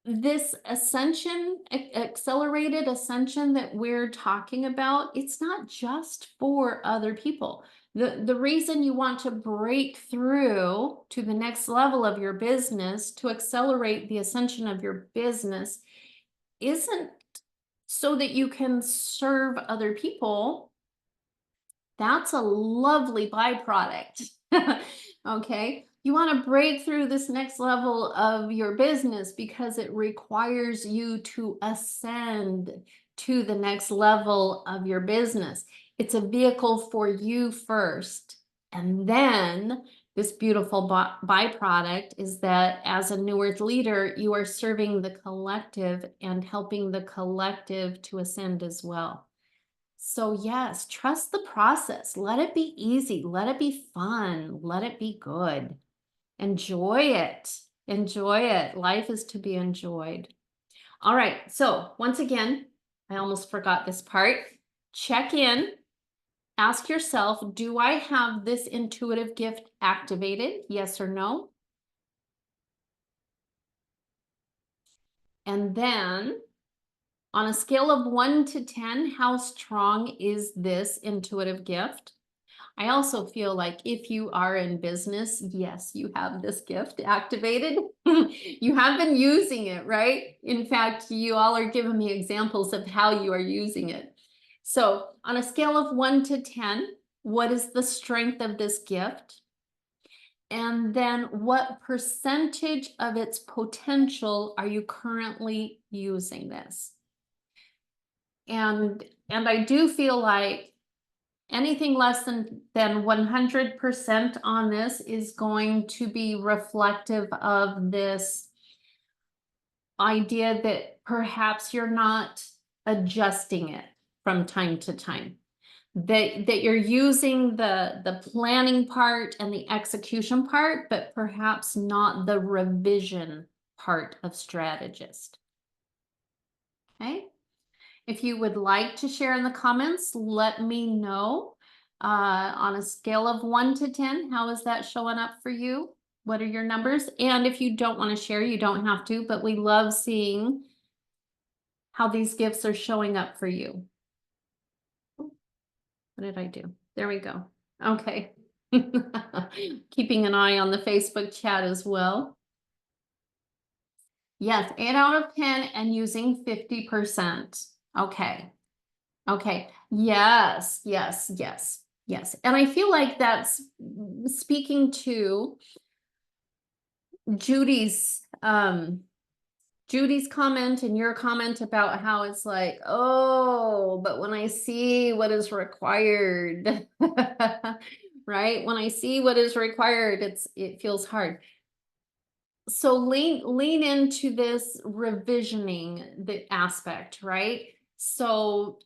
This ascension, accelerated ascension that we're talking about, it's not just for other people. The reason you want to break through to the next level of your business, to accelerate the ascension of your business, isn't so that you can serve other people. That's a lovely byproduct. Okay. You want to break through this next level of your business because it requires you to ascend to the next level of your business. It's a vehicle for you first. And then this beautiful byproduct is that as a New Earth leader, you are serving the collective and helping the collective to ascend as well. So yes, trust the process. Let it be easy. Let it be fun. Let it be good. Enjoy it. Enjoy it. Life is to be enjoyed. All right. So once again, I almost forgot this part. Check in. Ask yourself, do I have this intuitive gift activated? Yes or no? And then on a scale of 1 to 10, how strong is this intuitive gift? I also feel like if you are in business, yes, you have this gift activated. You have been using it, right? In fact, you all are giving me examples of how you are using it. So on a scale of 1 to 10, what is the strength of this gift? And then what percentage of its potential are you currently using this? And I do feel like anything less than 100% on this is going to be reflective of this idea that perhaps you're not adjusting it from time to time. That you're using the planning part and the execution part, but perhaps not the revision part of strategist. Okay. If you would like to share in the comments, let me know. On a scale of 1 to 10, how is that showing up for you? What are your numbers? And if you don't want to share, you don't have to, but we love seeing how these gifts are showing up for you. What did I do? There we go. Okay. Keeping an eye on the Facebook chat as well. Yes, 8 out of 10 and using 50%. Okay. Okay. Yes, yes, yes, yes. And I feel like that's speaking to Judy's comment and your comment about how it's like, oh, but when I see what is required, right? When I see what is required, it feels hard. So lean into this revisioning the aspect, right? So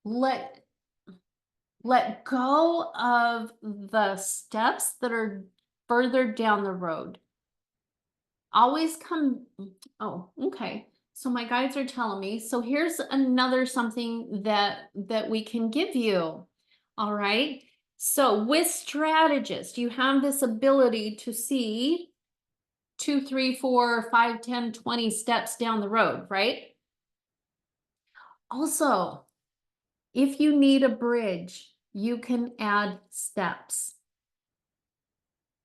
let go of the steps that are further down the road. Always come. Oh, okay. So my guides are telling me. So here's another something that we can give you. All right. So with strategists, you have this ability to see 2, 3, 4, 5, 10, 20 steps down the road, right? Also, if you need a bridge, you can add steps.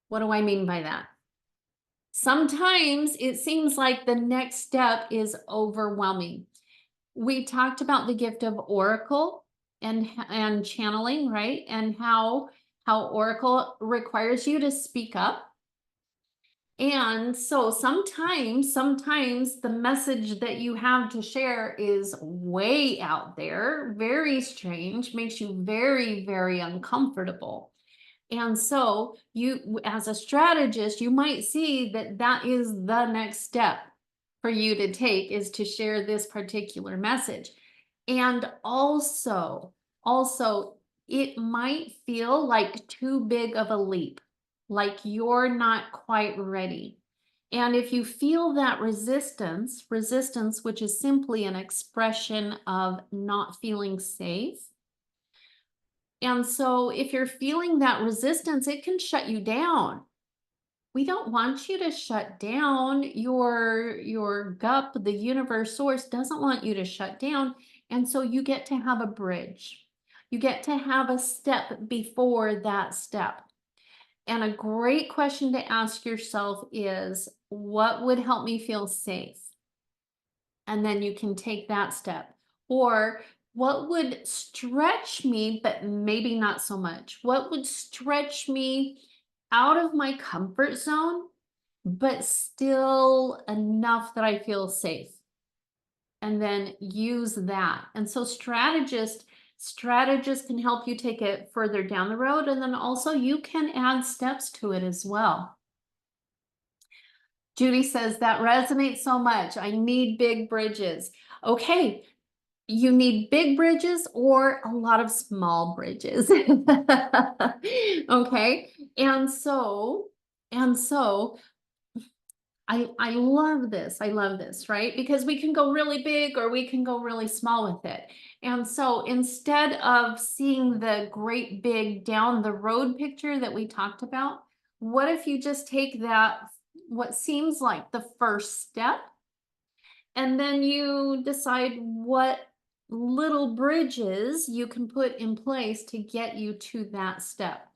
What do I mean by that? Sometimes it seems like the next step is overwhelming. We talked about the gift of oracle and channeling, right? And how oracle requires you to speak up. And so sometimes the message that you have to share is way out there, very strange, makes you very, very uncomfortable. And so you, as a strategist, you might see that that is the next step for you to take, is to share this particular message. And also, it might feel like too big of a leap, like you're not quite ready. And if you feel that resistance, which is simply an expression of not feeling safe, and so if you're feeling that resistance, it can shut you down. We don't want you to shut down. Your gut, the universe source doesn't want you to shut down. And so you get to have a bridge. You get to have a step before that step. And a great question to ask yourself is, what would help me feel safe? And then you can take that step. Or what would stretch me, but maybe not so much? What would stretch me out of my comfort zone, but still enough that I feel safe? And then use that. And so strategists can help you take it further down the road. And then also you can add steps to it as well. Judy says that resonates so much. I need big bridges. Okay, you need big bridges or a lot of small bridges. Okay. And so I love this. I love this, right? Because we can go really big or we can go really small with it. And so instead of seeing the great big down the road picture that we talked about, what if you just take that, what seems like the first step, and then you decide what little bridges you can put in place to get you to that step,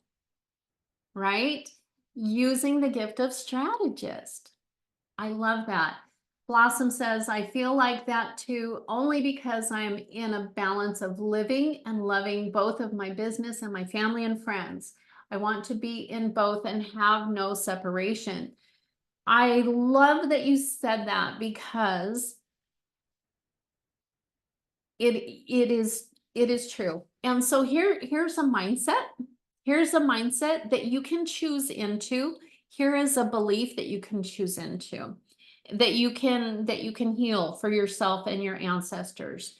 right? Using the gift of strategist. I love that. Blossom says, I feel like that too, only because I'm in a balance of living and loving both of my business and my family and friends. I want to be in both and have no separation. I love that you said that, because it is true. And so here's a mindset. Here's a mindset that you can choose into. Here is a belief that you can choose into, that you can heal for yourself and your ancestors.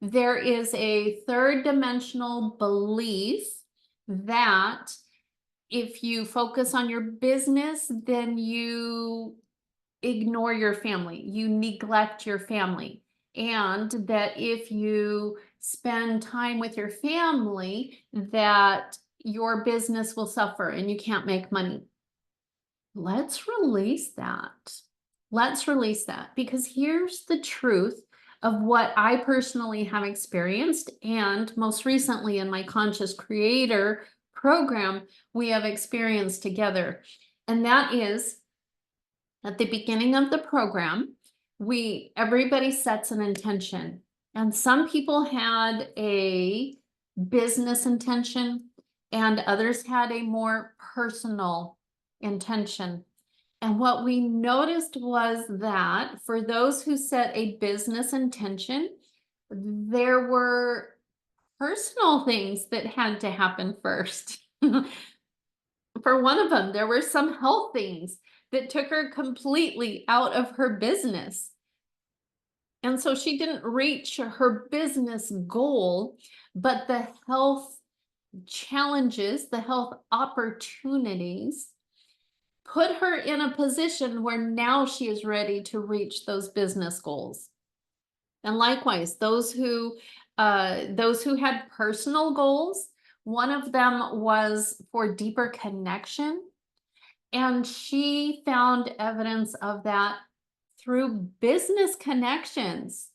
There is a third dimensional belief that if you focus on your business, then you ignore your family, you neglect your family. And that if you spend time with your family, that your business will suffer and you can't make money. Let's release that. Let's release that, because here's the truth of what I personally have experienced. And most recently in my Conscious Creator program, we have experienced together. And that is, at the beginning of the program, everybody sets an intention. And some people had a business intention and others had a more personal intention. And what we noticed was that for those who set a business intention, there were personal things that had to happen first. For one of them, there were some health things that took her completely out of her business. And so she didn't reach her business goal, but the health challenges, the health opportunities put her in a position where now she is ready to reach those business goals. And likewise, those who had personal goals, one of them was for deeper connection. And she found evidence of that through business connections,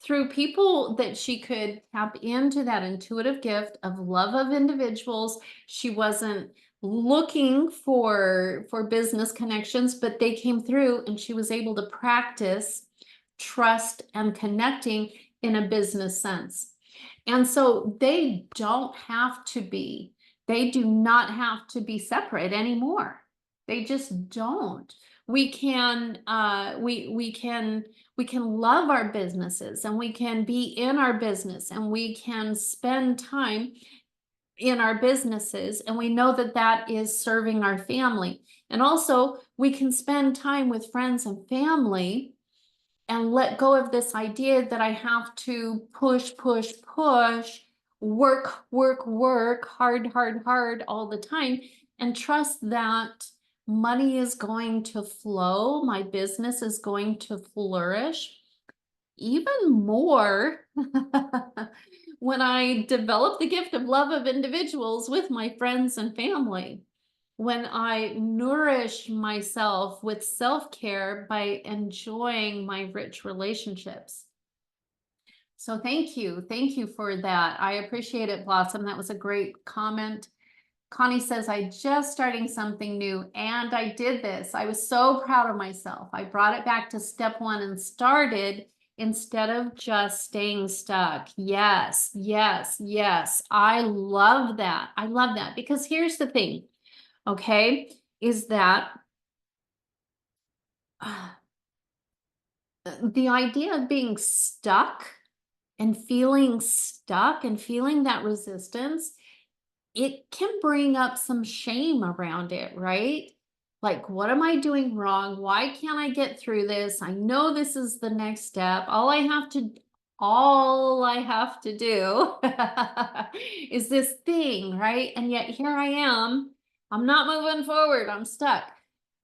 through people that she could tap into that intuitive gift of love of individuals. She wasn't looking for business connections, but they came through, and she was able to practice trust and connecting in a business sense. And so they do not have to be separate anymore. They just don't. We can love our businesses, and we can be in our business, and we can spend time in our businesses, and we know that that is serving our family. And also we can spend time with friends and family and let go of this idea that I have to push, work hard all the time, and trust that money is going to flow, my business is going to flourish even more when I develop the gift of love of individuals with my friends and family, when I nourish myself with self-care by enjoying my rich relationships. So thank you for that. I appreciate it, Blossom. That was a great comment. Connie says, I just starting something new, and I did this. I was so proud of myself. I brought it back to step one and started instead of just staying stuck. Yes. I love that. I love that, because here's the thing, okay, is that the idea of being stuck and feeling that resistance, it can bring up some shame around it, right? Like, what am I doing wrong? Why can't I get through this? I know this is the next step. All I have to do is this thing, right? And yet here I am. I'm not moving forward. I'm stuck.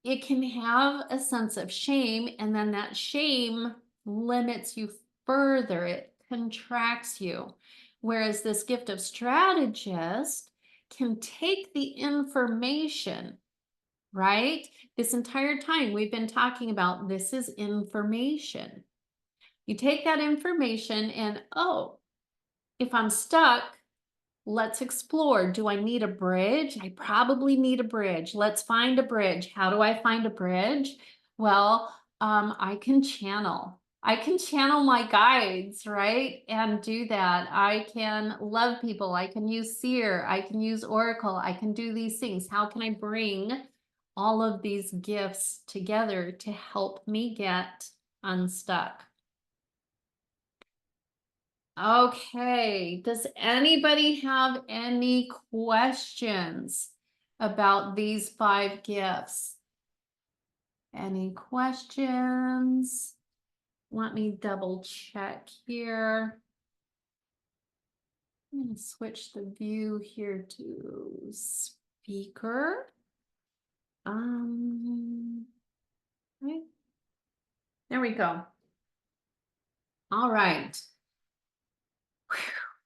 It can have a sense of shame, and then that shame limits you further. It contracts you. Whereas this gift of strategist can take the information, right? This entire time we've been talking about this is information. You take that information and, oh, if I'm stuck, let's explore. Do I need a bridge? I probably need a bridge. Let's find a bridge. How do I find a bridge? Well, I can channel my guides, right? And do that. I can love people. I can use seer. I can use oracle. I can do these things. How can I bring all of these gifts together to help me get unstuck? Okay, does anybody have any questions about these 5 gifts? Any questions? Let me double check here. I'm going to switch the view here to speaker. Right. There we go. All right.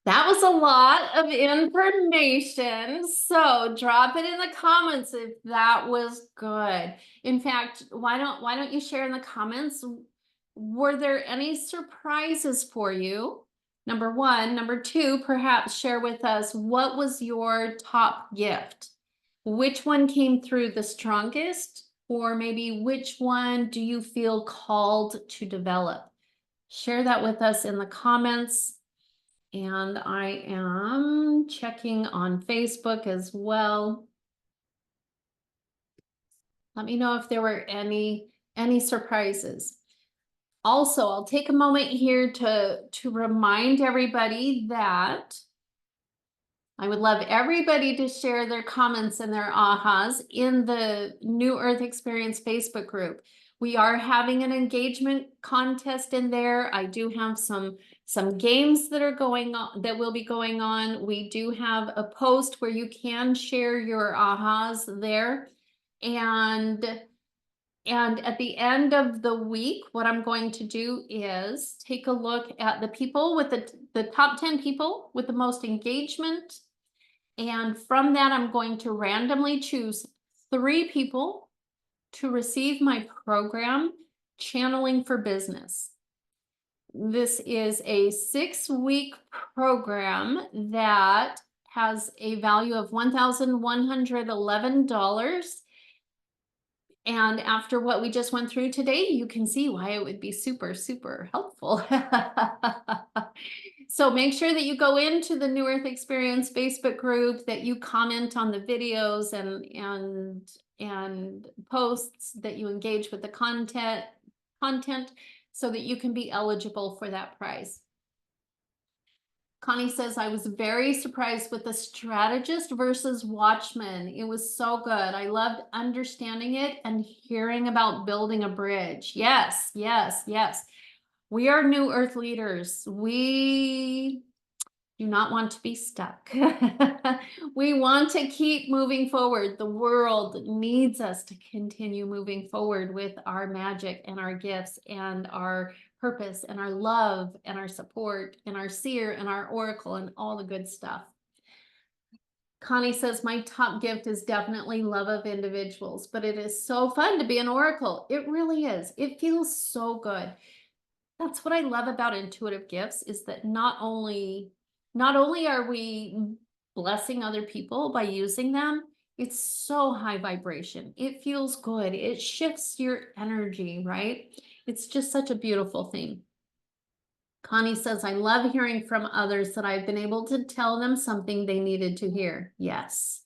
That was a lot of information. So drop it in the comments if that was good. In fact, why don't you share in the comments? Were there any surprises for you? Number 1. Number 2, perhaps share with us, what was your top gift? Which one came through the strongest? Or maybe which one do you feel called to develop? Share that with us in the comments. And I am checking on Facebook as well. Let me know if there were any surprises. Also, I'll take a moment here to remind everybody that I would love everybody to share their comments and their ahas in the New Earth Experience Facebook group. We are having an engagement contest in there. I do have some games that are going on, that will be going on. We do have a post where you can share your ahas there. And at the end of the week, what I'm going to do is take a look at the people with the top 10 people with the most engagement. And from that, I'm going to randomly choose 3 people to receive my program, Channeling for Business. This is a 6-week program that has a value of $1,111. And after what we just went through today, you can see why it would be super, super helpful. So make sure that you go into the New Earth Experience Facebook group, that you comment on the videos and posts, that you engage with the content so that you can be eligible for that prize. Connie says, I was very surprised with the strategist versus watchman. It was so good. I loved understanding it and hearing about building a bridge. Yes, yes, yes. We are New Earth leaders. We do not want to be stuck. We want to keep moving forward. The world needs us to continue moving forward with our magic and our gifts and our purpose and our love and our support and our seer and our oracle and all the good stuff. Connie says, my top gift is definitely love of individuals, but it is so fun to be an oracle. It really is. It feels so good. That's what I love about intuitive gifts, is that not only are we blessing other people by using them, it's so high vibration. It feels good. It shifts your energy, right? It's just such a beautiful thing. Connie says, I love hearing from others that I've been able to tell them something they needed to hear. Yes.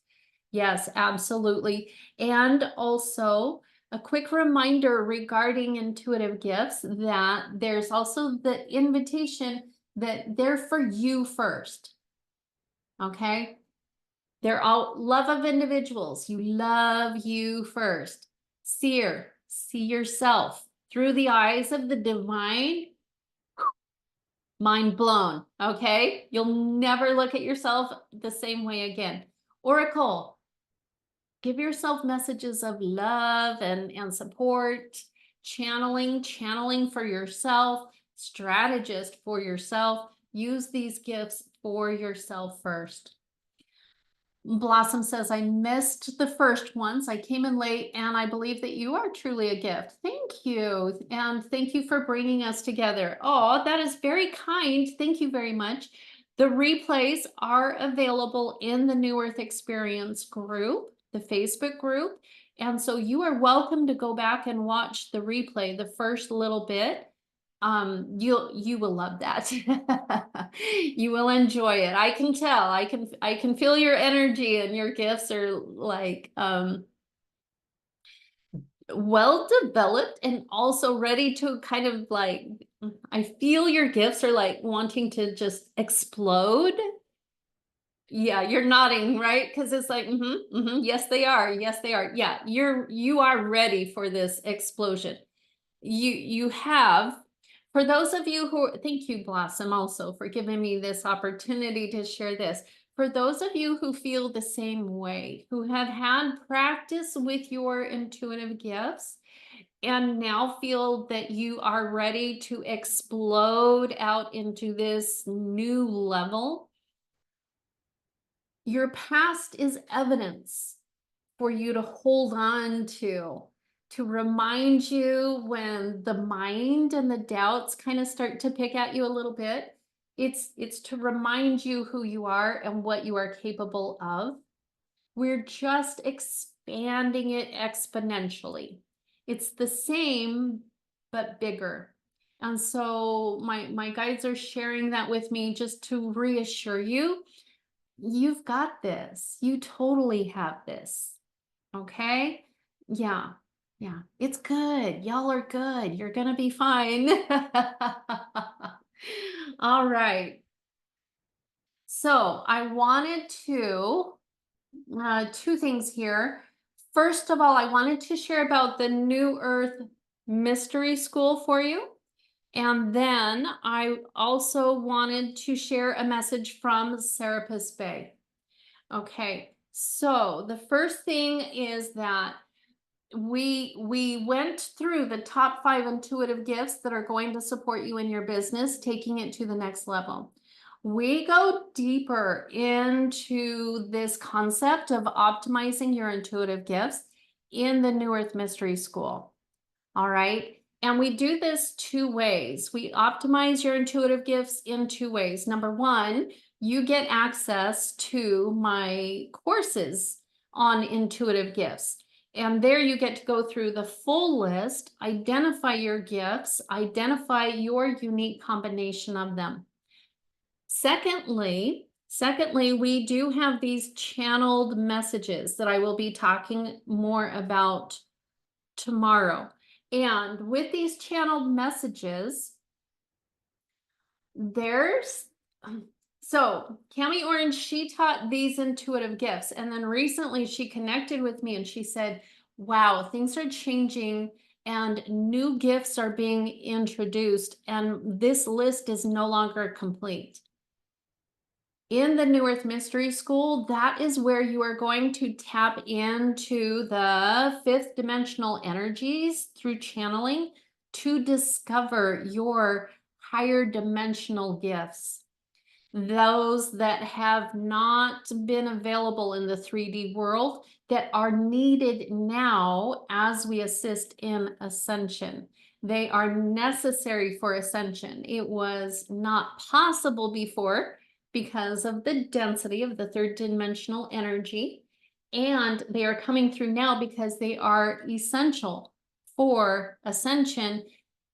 Yes, absolutely. And also, a quick reminder regarding intuitive gifts, that there's also the invitation that they're for you first. Okay? They're all love of individuals. You love you first. Seer, see yourself through the eyes of the divine. Mind blown. Okay? You'll never look at yourself the same way again. Oracle, give yourself messages of love and support. Channeling for yourself. Strategist for yourself. Use these gifts for yourself first. Blossom says, I missed the first ones. I came in late, and I believe that you are truly a gift. Thank you. And thank you for bringing us together. Oh, that is very kind. Thank you very much. The replays are available in the New Earth Experience group, the Facebook group. And so you are welcome to go back and watch the replay, the first little bit. You will love that. You will enjoy it. I can tell. I can feel your energy, and your gifts are like well developed and also ready to kind of like, I feel your gifts are like wanting to just explode. Yeah, you're nodding, right? Because it's like, yes, they are. Yes, they are. Yeah, you are ready for this explosion. You have, for those of you who, thank you, Blossom, also for giving me this opportunity to share this. For those of you who feel the same way, who have had practice with your intuitive gifts and now feel that you are ready to explode out into this new level, your past is evidence for you to hold on to remind you when the mind and the doubts kind of start to pick at you a little bit. It's to remind you who you are and what you are capable of. We're just expanding it exponentially. It's the same, but bigger. And so my guides are sharing that with me just to reassure you, you've got this. You totally have this. Okay? Yeah. Yeah. It's good. Y'all are good. You're gonna be fine. All right. So I wanted to, 2 things here. First of all, I wanted to share about the New Earth Mystery School for you. And then I also wanted to share a message from Serapis Bay. Okay, so the first thing is that we went through the top 5 intuitive gifts that are going to support you in your business, taking it to the next level. We go deeper into this concept of optimizing your intuitive gifts in the New Earth Mystery School. All right. And we do this 2 ways. We optimize your intuitive gifts in 2 ways. Number 1, you get access to my courses on intuitive gifts. And there you get to go through the full list, identify your gifts, identify your unique combination of them. Secondly, we do have these channeled messages that I will be talking more about tomorrow. And with these channeled messages, so Cami Orange, she taught these intuitive gifts. And then recently she connected with me and she said, wow, things are changing and new gifts are being introduced. And this list is no longer complete. In the New Earth Mystery School, that is where you are going to tap into the 5th dimensional energies through channeling to discover your higher dimensional gifts. Those that have not been available in the 3D world that are needed now as we assist in ascension. They are necessary for ascension. It was not possible before because of the density of the 3rd dimensional energy. And they are coming through now because they are essential for ascension.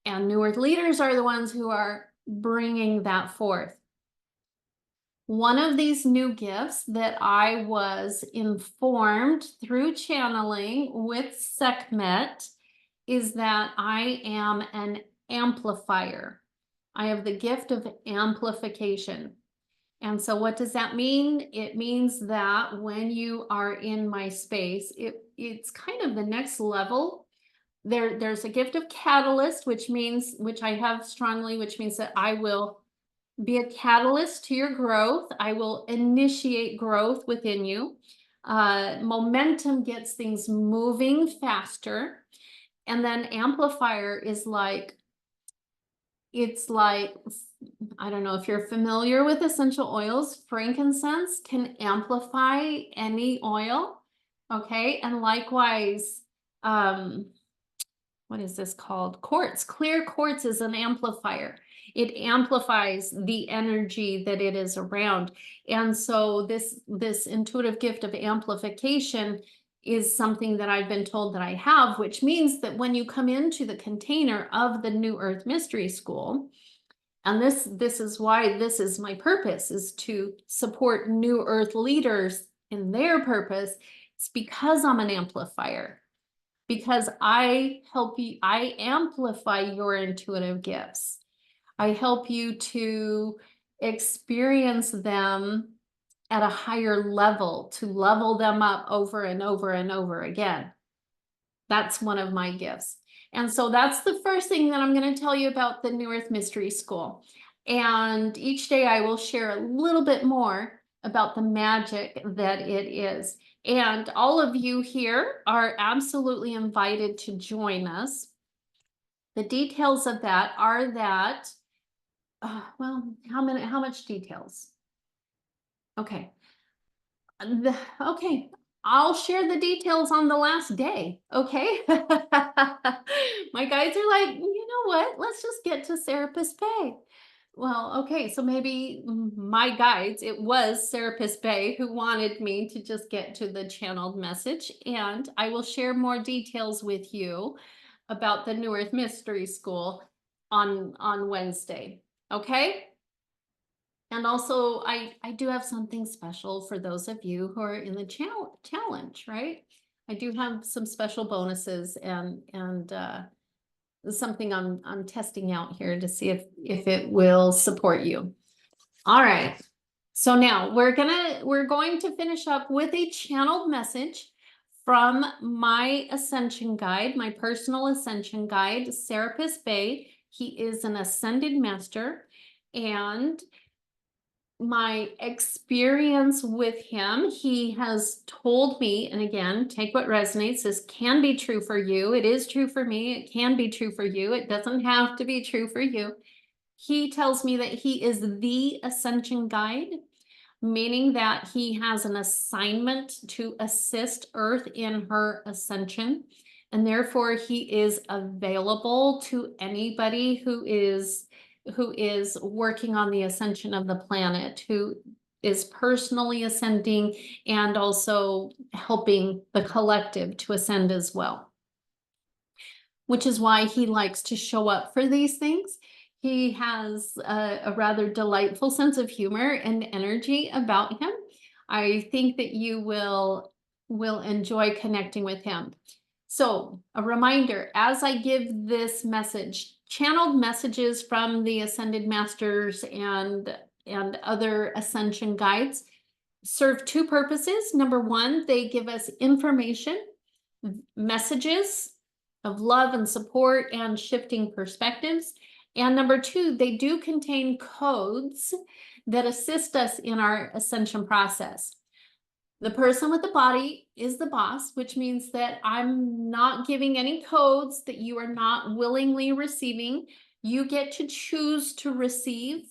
And New Earth leaders are the ones who are bringing that forth. One of these new gifts that I was informed through channeling with Sekhmet is that I am an amplifier. I have the gift of amplification. And so what does that mean? It means that when you are in my space, it's kind of the next level. There's a gift of catalyst, which I have strongly, which means that I will be a catalyst to your growth. I will initiate growth within you. Momentum gets things moving faster. And then amplifier is like, I don't know if you're familiar with essential oils. Frankincense can amplify any oil. Okay. And likewise, what is this called? Quartz. Clear quartz is an amplifier. It amplifies the energy that it is around. And so this intuitive gift of amplification is something that I've been told that I have, which means that when you come into the container of the New Earth Mystery School, and this is why this is my purpose, is to support New Earth leaders in their purpose. It's because I'm an amplifier, because I help you, I amplify your intuitive gifts. I help you to experience them at a higher level, to level them up over and over and over again. That's one of my gifts. And so that's the first thing that I'm going to tell you about the New Earth Mystery School. And each day I will share a little bit more about the magic that it is. And all of you here are absolutely invited to join us. The details of that are that, well, how much details? Okay. Okay, I'll share the details on the last day, okay? My guides are like, you know what? Let's just get to Serapis Bay. Well, okay, so maybe my guides, it was Serapis Bay who wanted me to just get to the channeled message, and I will share more details with you about the New Earth Mystery School on Wednesday, okay? And also, I do have something special for those of you who are in the challenge, right? I do have some special bonuses and something I'm testing out here to see if it will support you. All right. So now we're going to finish up with a channeled message from my ascension guide, my personal ascension guide, Serapis Bay. He is an ascended master, and my experience with him, he has told me, and again, take what resonates. This can be true for you. It is true for me. It can be true for you. It doesn't have to be true for you. He tells me that he is the ascension guide, meaning that he has an assignment to assist Earth in her ascension. And therefore, he is available to anybody who is working on the ascension of the planet, who is personally ascending and also helping the collective to ascend as well, which is why he likes to show up for these things. He has a rather delightful sense of humor and energy about him. I think that you will enjoy connecting with him. So, a reminder, as I give this message, channeled messages from the ascended masters and other ascension guides serve two purposes. Number one, they give us information, messages of love and support and shifting perspectives. And number two, they do contain codes that assist us in our ascension process. The person with the body is the boss, which means that I'm not giving any codes that you are not willingly receiving. You get to choose to receive.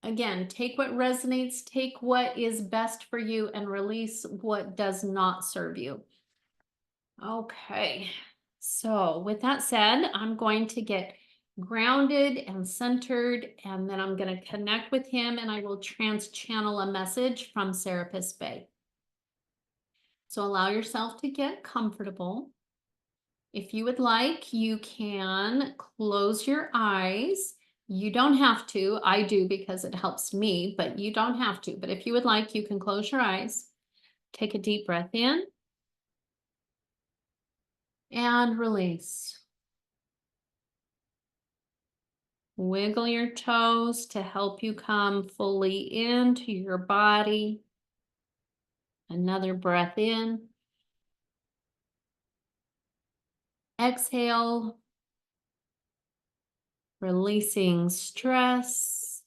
Again, take what resonates, take what is best for you, and release what does not serve you. Okay, so with that said, I'm going to get grounded and centered, and then I'm going to connect with him, and I will channel a message from Serapis Bay. So allow yourself to get comfortable. If you would like, you can close your eyes. You don't have to. I do because it helps me, but you don't have to. But if you would like, you can close your eyes. Take a deep breath in and release. Wiggle your toes to help you come fully into your body. Another breath in. Exhale, releasing stress,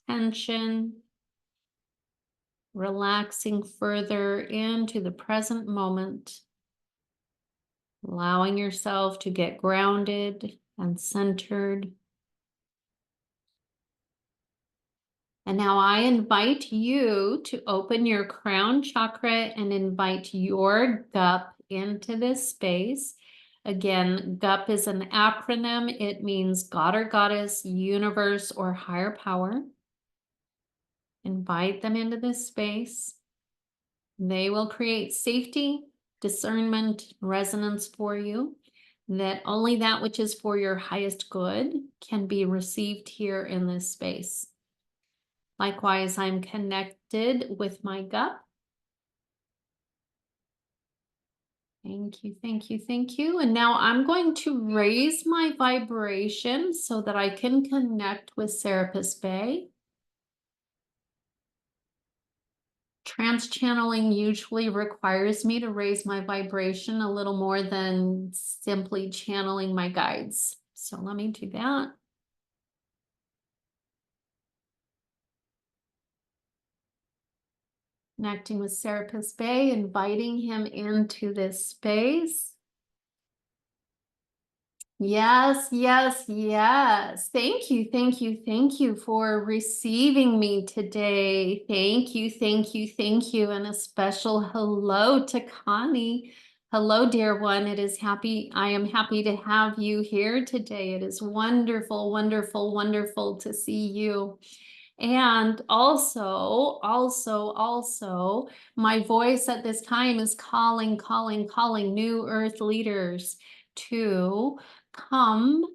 tension, relaxing further into the present moment, allowing yourself to get grounded and centered. And now I invite you to open your crown chakra and invite your GUP into this space. Again, GUP is an acronym. It means God or Goddess, Universe, or Higher Power. Invite them into this space. They will create safety, discernment, resonance for you, that only that which is for your highest good can be received here in this space. Likewise, I'm connected with my gut. Thank you, thank you, thank you. And now I'm going to raise my vibration so that I can connect with Serapis Bay. Trans-channeling usually requires me to raise my vibration a little more than simply channeling my guides. So let me do that. Connecting with Serapis Bay, inviting him into this space. Yes, yes, yes. Thank you, thank you, thank you for receiving me today. Thank you, thank you, thank you. And a special hello to Connie. Hello, dear one. I am happy to have you here today. It is wonderful, wonderful, wonderful to see you. And also, my voice at this time is calling new earth leaders to come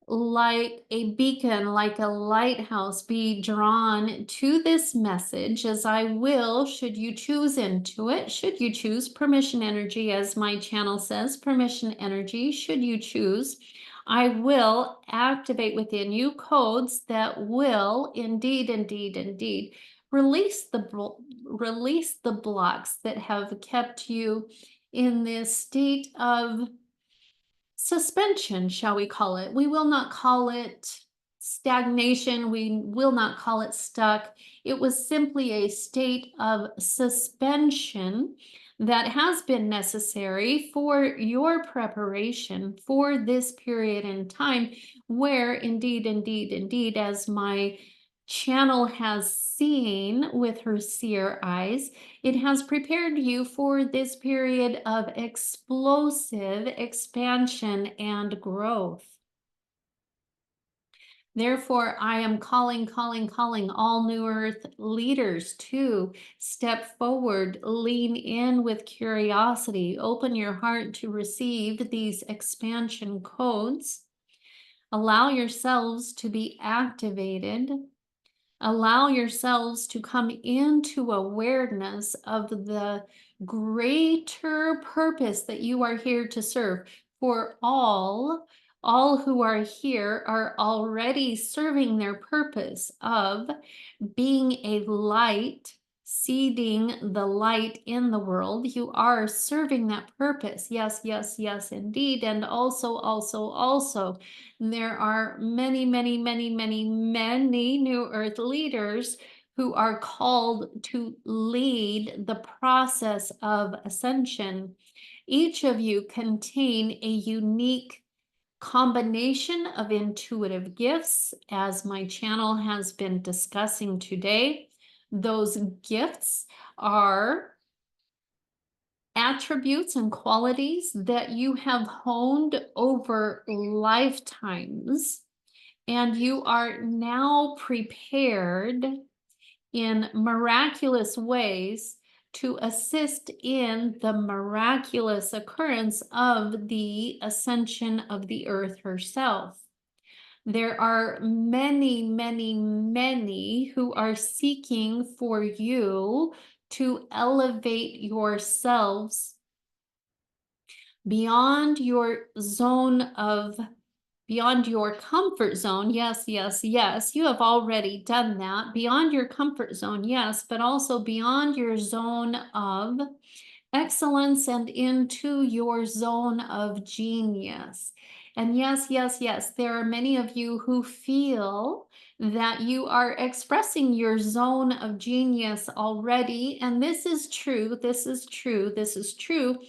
like a beacon, like a lighthouse, be drawn to this message as I will, should you choose into it, should you choose permission energy, as my channel says, permission energy, should you choose, I will activate within you codes that will indeed release the blocks that have kept you in this state of suspension, shall we call it? We will not call it stagnation. We will not call it stuck. It was simply a state of suspension that has been necessary for your preparation for this period in time, where indeed, as my channel has seen with her seer eyes, it has prepared you for this period of explosive expansion and growth. Therefore, I am calling all New Earth leaders to step forward, lean in with curiosity, open your heart to receive these expansion codes. Allow yourselves to be activated. Allow yourselves to come into awareness of the greater purpose that you are here to serve. For all who are here are already serving their purpose of being a light, seeding the light in the world. You are serving that purpose. Yes, yes, yes, indeed. And also, there are many New Earth leaders who are called to lead the process of ascension. Each of you contain a unique combination of intuitive gifts, as my channel has been discussing today. Those gifts are attributes and qualities that you have honed over lifetimes, and you are now prepared in miraculous ways to assist in the miraculous occurrence of the ascension of the earth herself. There are many who are seeking for you to elevate yourselves beyond your beyond your comfort zone. Yes, yes, yes. You have already done that. Beyond your comfort zone, yes, but also beyond your zone of excellence and into your zone of genius. And yes, yes, yes, there are many of you who feel that you are expressing your zone of genius already. And this is true. This is true. This is true.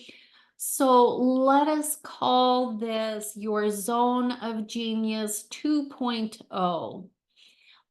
So let us call this your zone of genius 2.0,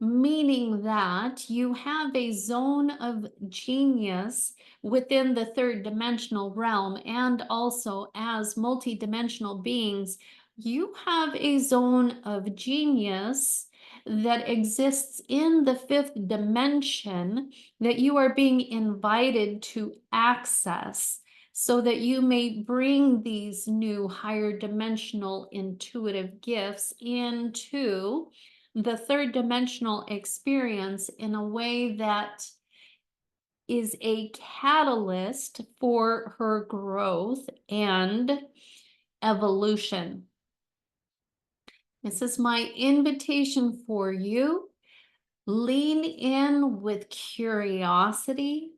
meaning that you have a zone of genius within the third dimensional realm, and also as multidimensional beings, you have a zone of genius that exists in the fifth dimension that you are being invited to access, so that you may bring these new higher dimensional intuitive gifts into the third dimensional experience in a way that is a catalyst for her growth and evolution. This is my invitation for you. Lean in with curiosity.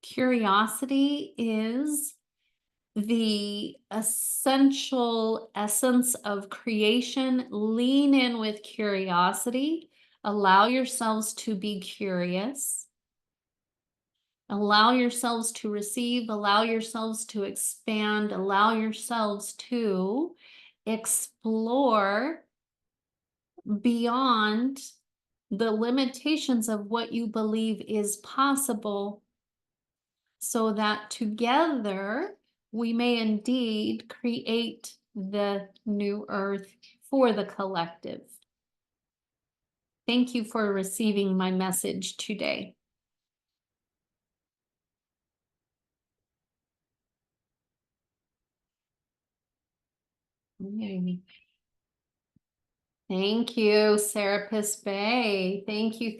Curiosity is the essential essence of creation. Lean in with curiosity. Allow yourselves to be curious. Allow yourselves to receive. Allow yourselves to expand. Allow yourselves to explore beyond the limitations of what you believe is possible, so that together we may indeed create the new earth for the collective. Thank you for receiving my message today. Thank you, Serapis Bay. Thank you.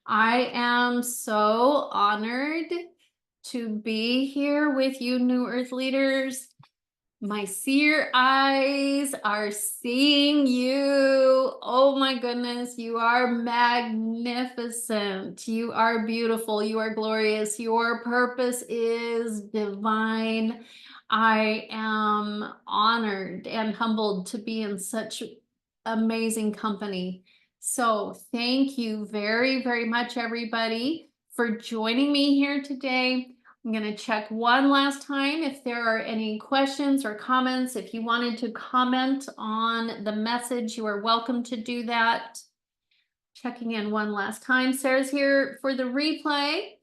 I am so honored to be here with you, New Earth leaders. My seer eyes are seeing you. Oh my goodness, you are magnificent. You are beautiful. You are glorious. Your purpose is divine. I am honored and humbled to be in such amazing company. So thank you very, very much, everybody, for joining me here today. I'm going to check one last time if there are any questions or comments. If you wanted to comment on the message, you are welcome to do that. Checking in one last time. Sarah's here for the replay.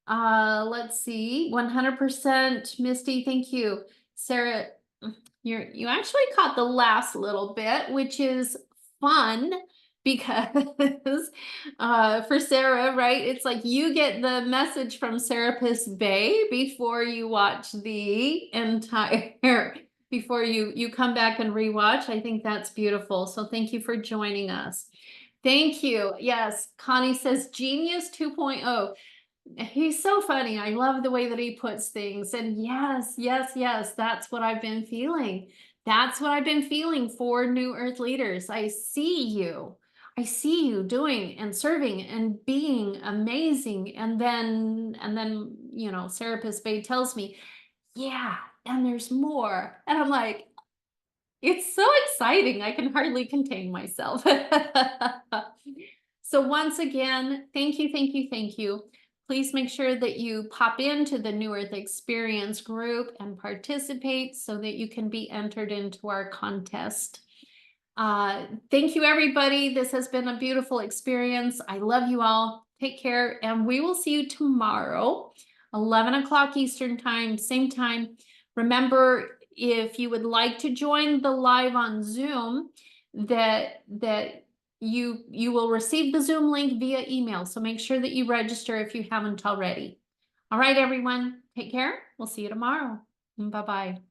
Let's see, 100% Misty, thank you. Sarah, you actually caught the last little bit, which is fun because for Sarah, right? It's like you get the message from Serapis Bay before you watch the entire before you come back and rewatch. I think that's beautiful. So thank you for joining us. Thank you. Yes, Connie says Genius 2.0. He's so funny. I love the way that he puts things. And yes, yes, yes, that's what I've been feeling. That's what I've been feeling for New Earth leaders. I see you. I see you doing and serving and being amazing. And then, Serapis Bay tells me, yeah, and there's more. And I'm like, it's so exciting. I can hardly contain myself. So once again, thank you, thank you, thank you. Please make sure that you pop into the New Earth Experience group and participate so that you can be entered into our contest. Thank you, everybody. This has been a beautiful experience. I love you all. Take care, and we will see you tomorrow, 11 o'clock Eastern time, same time. Remember, if you would like to join the live on Zoom, that you will receive the Zoom link via email. So make sure that you register if you haven't already. All right, everyone, take care. We'll see you tomorrow. Bye-bye.